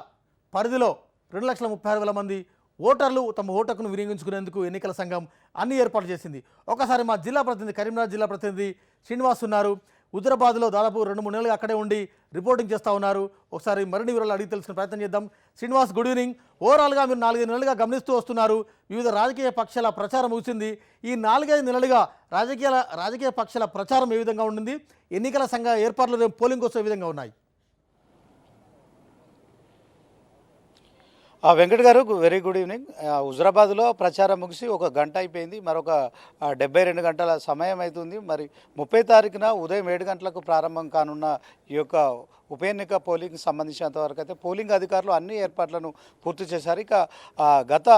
పరిధిలో 2,36,000 మంది ఓటర్లు తమ ఓటును వినియోగించుకునేందుకు ఎన్నికల సంఘం అన్ని ఏర్పాట్లు చేసింది. ఒకసారి మా జిల్లా ప్రతినిధి కరీంనగర్ జిల్లా ప్రతినిధి శ్రీనివాస్ ఉన్నారు. హుజురాబాద్లో దాదాపు 2-3 నెలలుగా అక్కడే ఉండి రిపోర్టింగ్ చేస్తూ ఉన్నారు. ఒకసారి మరిన్ని వివరాలు అడిగి తెలుసుకునే ప్రయత్నం చేద్దాం. Srinivas, good evening. ఓవరాల్గా మీరు 4-5 నెలలుగా గమనిస్తూ వస్తున్నారు. వివిధ రాజకీయ పక్షాల ప్రచారం ముగిసింది. ఈ 4-5 నెలలుగా రాజకీయ పక్షాల ప్రచారం ఏ విధంగా ఉంటుంది? ఎన్నికల సంఘ ఏర్పాట్లు పోలింగ్ కోసం ఏ విధంగా ఉన్నాయి? వెంకట్ గారు, వెరీ గుడ్ ఈవినింగ్. హుజురాబాద్లో ప్రచారం ముగిసి 1 గంట అయిపోయింది. మరొక 72 గంటల సమయం అవుతుంది. మరి 30 తారీఖున ఉదయం 7 గంటలకు ప్రారంభం కానున్న ఈ యొక్క ఉప ఎన్నిక పోలింగ్కి సంబంధించినంత వరకు అయితే పోలింగ్ అధికారులు అన్ని ఏర్పాట్లను పూర్తి చేశారు. ఇక గత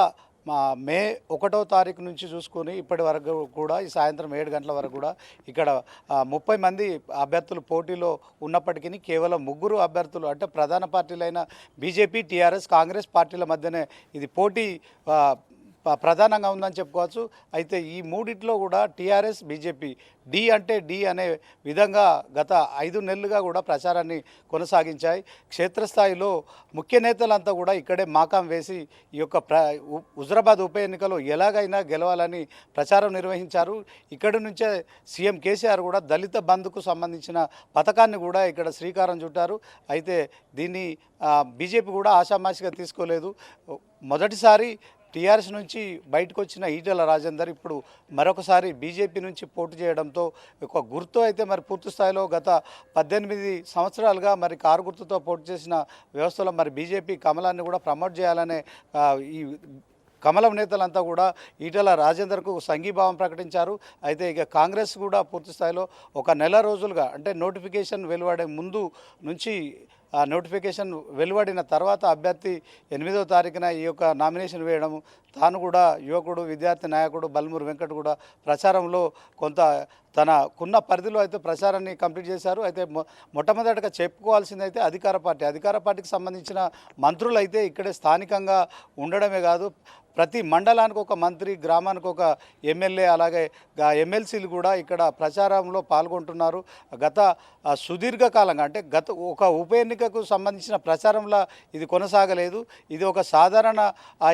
మే 1వ తారీఖు నుంచి చూసుకొని ఇప్పటి వరకు కూడా ఈ సాయంత్రం 7 గంటల వరకు కూడా ఇక్కడ 30 మంది అభ్యర్థులు పోటీలో ఉన్నప్పటికీ కేవలం 3 అభ్యర్థులు అంటే ప్రధాన పార్టీలైన బీజేపీ, టీఆర్ఎస్, కాంగ్రెస్ పార్టీల మధ్యనే ఇది పోటీ ప్రధానంగా ఉందని చెప్పుకోవచ్చు. అయితే ఈ మూడిట్లో కూడా టీఆర్ఎస్, బీజేపీ డి అంటే డి అనే విధంగా గత 5 నెలలుగా కూడా ప్రచారాన్ని కొనసాగించాయి. క్షేత్రస్థాయిలో ముఖ్య నేతలంతా కూడా ఇక్కడే మాకాం వేసి ఈ యొక్క హుజురాబాద్ ఉప ఎన్నికలో ఎలాగైనా గెలవాలని ప్రచారం నిర్వహించారు. ఇక్కడి నుంచే సీఎం కేసీఆర్ కూడా దళిత బంధుకు సంబంధించిన పథకాన్ని కూడా ఇక్కడ శ్రీకారం చుట్టారు. అయితే దీన్ని బీజేపీ కూడా ఆషామాషిగా తీసుకోలేదు. మొదటిసారి టీఆర్ఎస్ నుంచి బయటకు వచ్చిన ఈటెల రాజేందర్ ఇప్పుడు మరొకసారి బీజేపీ నుంచి పోటీ చేయడంతో ఒక గుర్తు అయితే మరి పూర్తి స్థాయిలో గత 18 సంవత్సరాలుగా మరి కారు గుర్తుతో పోటీ చేసిన వ్యవస్థలో మరి బీజేపీ కమలాన్ని కూడా ప్రమోట్ చేయాలనే ఈ కమలం నేతలంతా కూడా ఈటెల రాజేందర్కు సంఘీభావం ప్రకటించారు. అయితే ఇక కాంగ్రెస్ కూడా పూర్తి స్థాయిలో 1 నెల రోజులుగా అంటే నోటిఫికేషన్ వెలువడే ముందు నుంచి నోటిఫికేషన్ వెలువడిన తర్వాత అభ్యర్థి 8వ తారీఖున ఈ యొక్క నామినేషన్ వేయడము, తాను కూడా యువకుడు, విద్యార్థి నాయకుడు బల్మూరు వెంకట్ కూడా ప్రచారంలో కొంత తనకున్న పరిధిలో అయితే ప్రచారాన్ని కంప్లీట్ చేశారు. అయితే మొట్టమొదటిగా చెప్పుకోవాల్సింది అయితే అధికార పార్టీకి సంబంధించిన మంత్రులు అయితే ఇక్కడే స్థానికంగా ఉండడమే కాదు, ప్రతి మండలానికి ఒక మంత్రి, గ్రామానికి ఒక ఎమ్మెల్యే, అలాగే ఎమ్మెల్సీలు కూడా ఇక్కడ ప్రచారంలో పాల్గొంటున్నారు. గత సుదీర్ఘకాలంగా అంటే గత ఒక ఉప ఎన్నికకు సంబంధించిన ప్రచారంలో ఇది కొనసాగలేదు. ఇది ఒక సాధారణ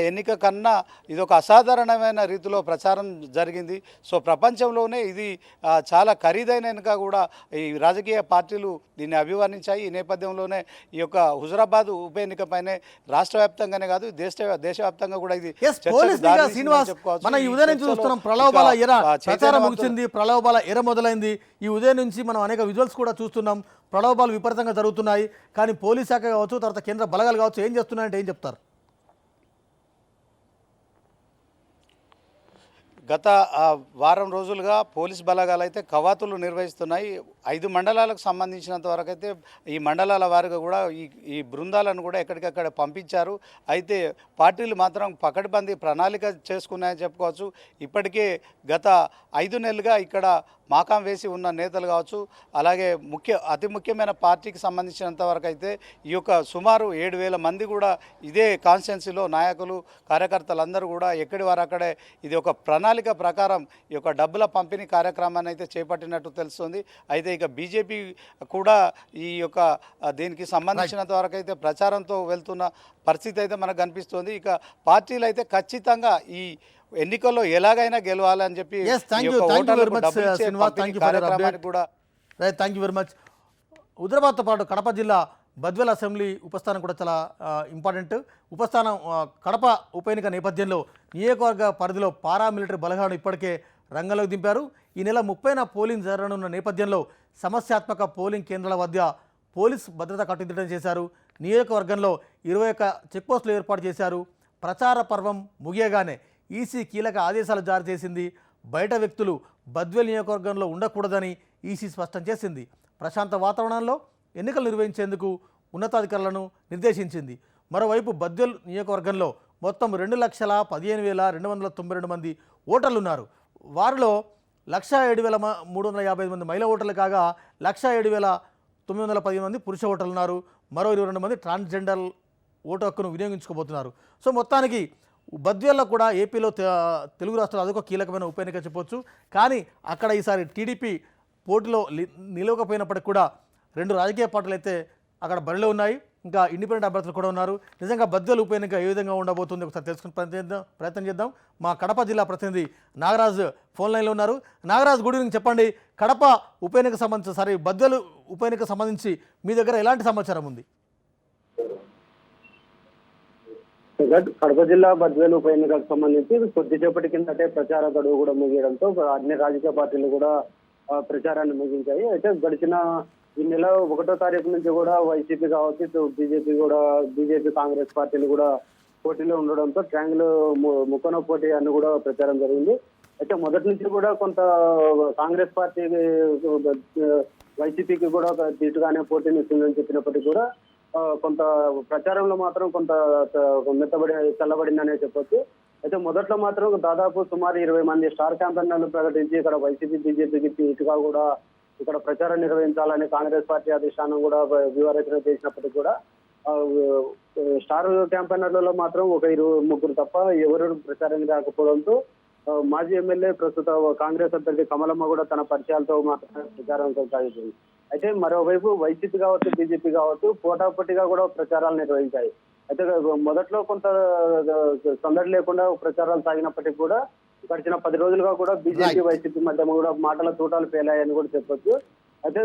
ఎన్నిక కన్నా ఇది ఒక అసాధారణమైన రీతిలో ప్రచారం జరిగింది. సో ప్రపంచంలోనే ఇది చాలా ఖరీదైనగా కూడా ఈ రాజకీయ పార్టీలు దీన్ని అభివర్ణించాయి. ఈ నేపథ్యంలోనే ఈ యొక్క హుజురాబాద్ ఉప ఎన్నికపైనే రాష్ట్ర వ్యాప్తంగానే కాదు దేశవ్యాప్తంగా కూడా ఇది పోలీస్ శ్రీనివాస్, మన ఈ ఉదయం నుంచి చూస్తున్నాం ప్రలోభాల ఎర ప్రచారం ముగిసింది, ప్రలోభాల ఎర మొదలైంది. ఈ ఉదయం నుంచి మనం అనేక విజువల్స్ కూడా చూస్తున్నాం. ప్రలోభాలు విపరీతంగా జరుగుతున్నాయి. కానీ పోలీస్ శాఖ కావచ్చు, తర్వాత కేంద్ర బలగాలు కావచ్చు, ఏం చేస్తున్నాయంటే ఏం చెప్తారు? గత వారం రోజులుగా పోలీస్ బలగాలు అయితే కవాతులు నిర్వహిస్తున్నాయి. 5 మండలాలకు సంబంధించినంత వరకు అయితే ఈ మండలాల వారిగా కూడా ఈ బృందాలను కూడా ఎక్కడికక్కడ పంపించారు. అయితే పార్టీలు మాత్రం పకడ్బందీ ప్రణాళిక చేసుకున్నాయని చెప్పుకోవచ్చు. ఇప్పటికే గత 5 నెలలుగా ఇక్కడ మాకాం వేసి ఉన్న నేతలు కావచ్చు, అలాగే అతి ముఖ్యమైన పార్టీకి సంబంధించినంత వరకు అయితే ఈ యొక్క సుమారు 7,000 మంది కూడా ఇదే కాన్స్టిట్యున్సీలో నాయకులు కార్యకర్తలందరూ కూడా ఎక్కడి వారు అక్కడే ఇది ఒక ప్రణాళిక ప్రకారం ఈ యొక్క డబ్బుల పంపిణీ కార్యక్రమాన్ని అయితే చేపట్టినట్టు తెలుస్తుంది. అయితే ఇక బీజేపీ కూడా ఈ యొక్క దీనికి సంబంధించినంత వరకు అయితే ప్రచారంతో వెళ్తున్న పరిస్థితి అయితే మనకు కనిపిస్తుంది. ఇక పార్టీలు అయితే ఖచ్చితంగా ఈ ఎన్నికల్లో ఎలాగైనా గెలవాలని చెప్పి థ్యాంక్ యూ వెరీ మచ్. హుజురాబాద్తో పాటు కడప జిల్లా బద్వేల్ అసెంబ్లీ ఉపస్థానం కూడా చాలా ఇంపార్టెంట్. ఉపస్థానం కడప ఉప ఎన్నిక నేపథ్యంలో నియోజకవర్గ పరిధిలో పారామిలిటరీ బలగాలను ఇప్పటికే రంగంలోకి దింపారు. ఈ నెల 30న పోలింగ్ జరగనున్న నేపథ్యంలో సమస్యాత్మక పోలింగ్ కేంద్రాల వద్ద పోలీస్ భద్రత కట్టుదిట్టం చేశారు. నియోజకవర్గంలో 21 చెక్పోస్టులు ఏర్పాటు చేశారు. ప్రచార పర్వం ముగియగానే ఈసీ కీలక ఆదేశాలు జారీ చేసింది. బయట వ్యక్తులు బద్వేల్ నియోజకవర్గంలో ఉండకూడదని ఈసీ స్పష్టం చేసింది. ప్రశాంత వాతావరణంలో ఎన్నికలు నిర్వహించేందుకు ఉన్నతాధికారులను నిర్దేశించింది. మరోవైపు బద్వేల్ నియోజకవర్గంలో మొత్తం 2,15,292 మంది ఓటర్లున్నారు. వారిలో 107,355 మంది మహిళా ఓటర్లు కాగా 107,910 మంది పురుష ఓటర్లున్నారు. మరో 22 మంది ట్రాన్స్జెండర్ ఓటు హక్కును వినియోగించుకోబోతున్నారు. సో మొత్తానికి బద్వేల్లో కూడా ఏపీలో తెలుగు రాష్ట్రాలు అదొక కీలకమైన ఉప ఎన్నిక చెప్పొచ్చు. కానీ అక్కడ ఈసారి టీడీపీ పోటీలో నిలవకపోయినప్పటికీ కూడా 2 రాజకీయ పార్టీలు అయితే అక్కడ బరిలో ఉన్నాయి. ఇంకా ఇండిపెండెంట్ అభ్యర్థులు కూడా ఉన్నారు. నిజంగా బద్వేల్ ఉప ఎన్నిక ఏ విధంగా ఉండబోతుంది ఒకసారి తెలుసుకునే ప్రయత్నం చేద్దాం. మా కడప జిల్లా ప్రతినిధి నాగరాజ్ ఫోన్ లైన్లో ఉన్నారు. Nagaraj, good evening. చెప్పండి, కడప ఉప ఎన్నిక సంబంధించి బద్వేల్ ఉప ఎన్నిక సంబంధించి మీ దగ్గర ఎలాంటి సమాచారం ఉంది? కడప జిల్లా బద్వేలు ఉప ఎన్నికకు సంబంధించి కొద్దిసేపటి కిందటే ప్రచార గడువు కూడా ముగియడంతో అన్ని రాజకీయ పార్టీలు కూడా ప్రచారాన్ని ముగించాయి. అయితే గడిచిన ఈ నెల 1వ తారీఖు నుంచి కూడా వైసీపీ కావచ్చు, బీజేపీ కాంగ్రెస్ పార్టీలు కూడా పోటీలో ఉండడంతో ట్రయాంగిల్ ముఖన పోటీ అని కూడా ప్రచారం జరిగింది. అయితే మొదటి నుంచి కూడా కొంత కాంగ్రెస్ పార్టీ వైసీపీకి కూడా దీటుగానే పోటీని ఇస్తుందని చెప్పినప్పటికీ కూడా కొంత ప్రచారంలో మాత్రం కొంత చల్లబడిందనే చెప్పొచ్చు. అయితే మొదట్లో మాత్రం దాదాపు సుమారు 20 మంది స్టార్ క్యాంపెయినర్లు ప్రకటించి ఇక్కడ వైసీపీ బీజేపీకి ఇటుగా కూడా ఇక్కడ ప్రచారం నిర్వహించాలని కాంగ్రెస్ పార్టీ అధిష్టానం కూడా వ్యూహరచన చేసినప్పటికీ కూడా స్టార్ క్యాంపెయినర్లలో మాత్రం ఒక 2-3 తప్ప ఎవరు ప్రచారం రాకపోవడంతో మాజీ ఎమ్మెల్యే ప్రస్తుత కాంగ్రెస్ అభ్యర్థి కమలమ్మ కూడా తన పరిచయాలతో మాత్రమే ప్రచారం కొనసాగించింది. అయితే మరోవైపు వైసీపీ కావచ్చు, బీజేపీ కావచ్చు పోటాపోటీగా కూడా ప్రచారాలు నిర్వహించాయి. అయితే మొదట్లో కొంత సందడి లేకుండా ప్రచారాలు సాగినప్పటికీ కూడా గడిచిన 10 రోజులుగా కూడా బీజేపీ వైసీపీ మధ్య కూడా మాటల తూటాలు పేలాయని కూడా చెప్పొచ్చు. అయితే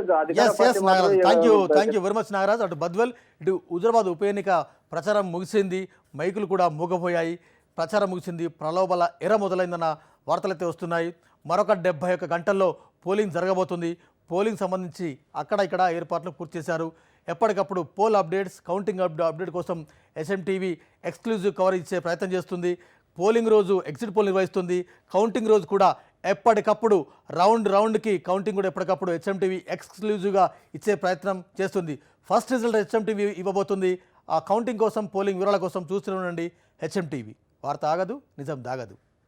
thank you very much Nagaraj. అటు బద్వేల్ ఇటు హుజురాబాద్ ఉప ఎన్నిక ప్రచారం ముగిసింది. మైకులు కూడా మూగపోయాయి. ప్రచారం ముగిసింది. ప్రలోభాల ఎర మొదలైందన్న వార్తలైతే వస్తున్నాయి. మరొక 71 గంటల్లో పోలింగ్ జరగబోతుంది. పోలింగ్ సంబంధించి అక్కడ ఇక్కడ ఏర్పాట్లు పూర్తి చేశారు. ఎప్పటికప్పుడు పోల్ అప్డేట్స్, కౌంటింగ్ అప్డేట్ కోసం ఎస్ఎంటీవీ ఎక్స్క్లూజివ్ కవర్ ఇచ్చే ప్రయత్నం చేస్తుంది. పోలింగ్ రోజు ఎగ్జిట్ పోల్ నిర్వహిస్తుంది. కౌంటింగ్ రోజు కూడా ఎప్పటికప్పుడు రౌండ్కి కౌంటింగ్ కూడా ఎప్పటికప్పుడు హెచ్ఎంటీవీ ఎక్స్క్లూజివ్గా ఇచ్చే ప్రయత్నం చేస్తుంది. ఫస్ట్ రిజల్ట్ హెచ్ఎంటీవీ ఇవ్వబోతుంది. ఆ కౌంటింగ్ కోసం, పోలింగ్ వివరాల కోసం చూస్తూనే ఉండండి హెచ్ఎంటీవీ. వార్త ఆగదు, నిజం దాగదు.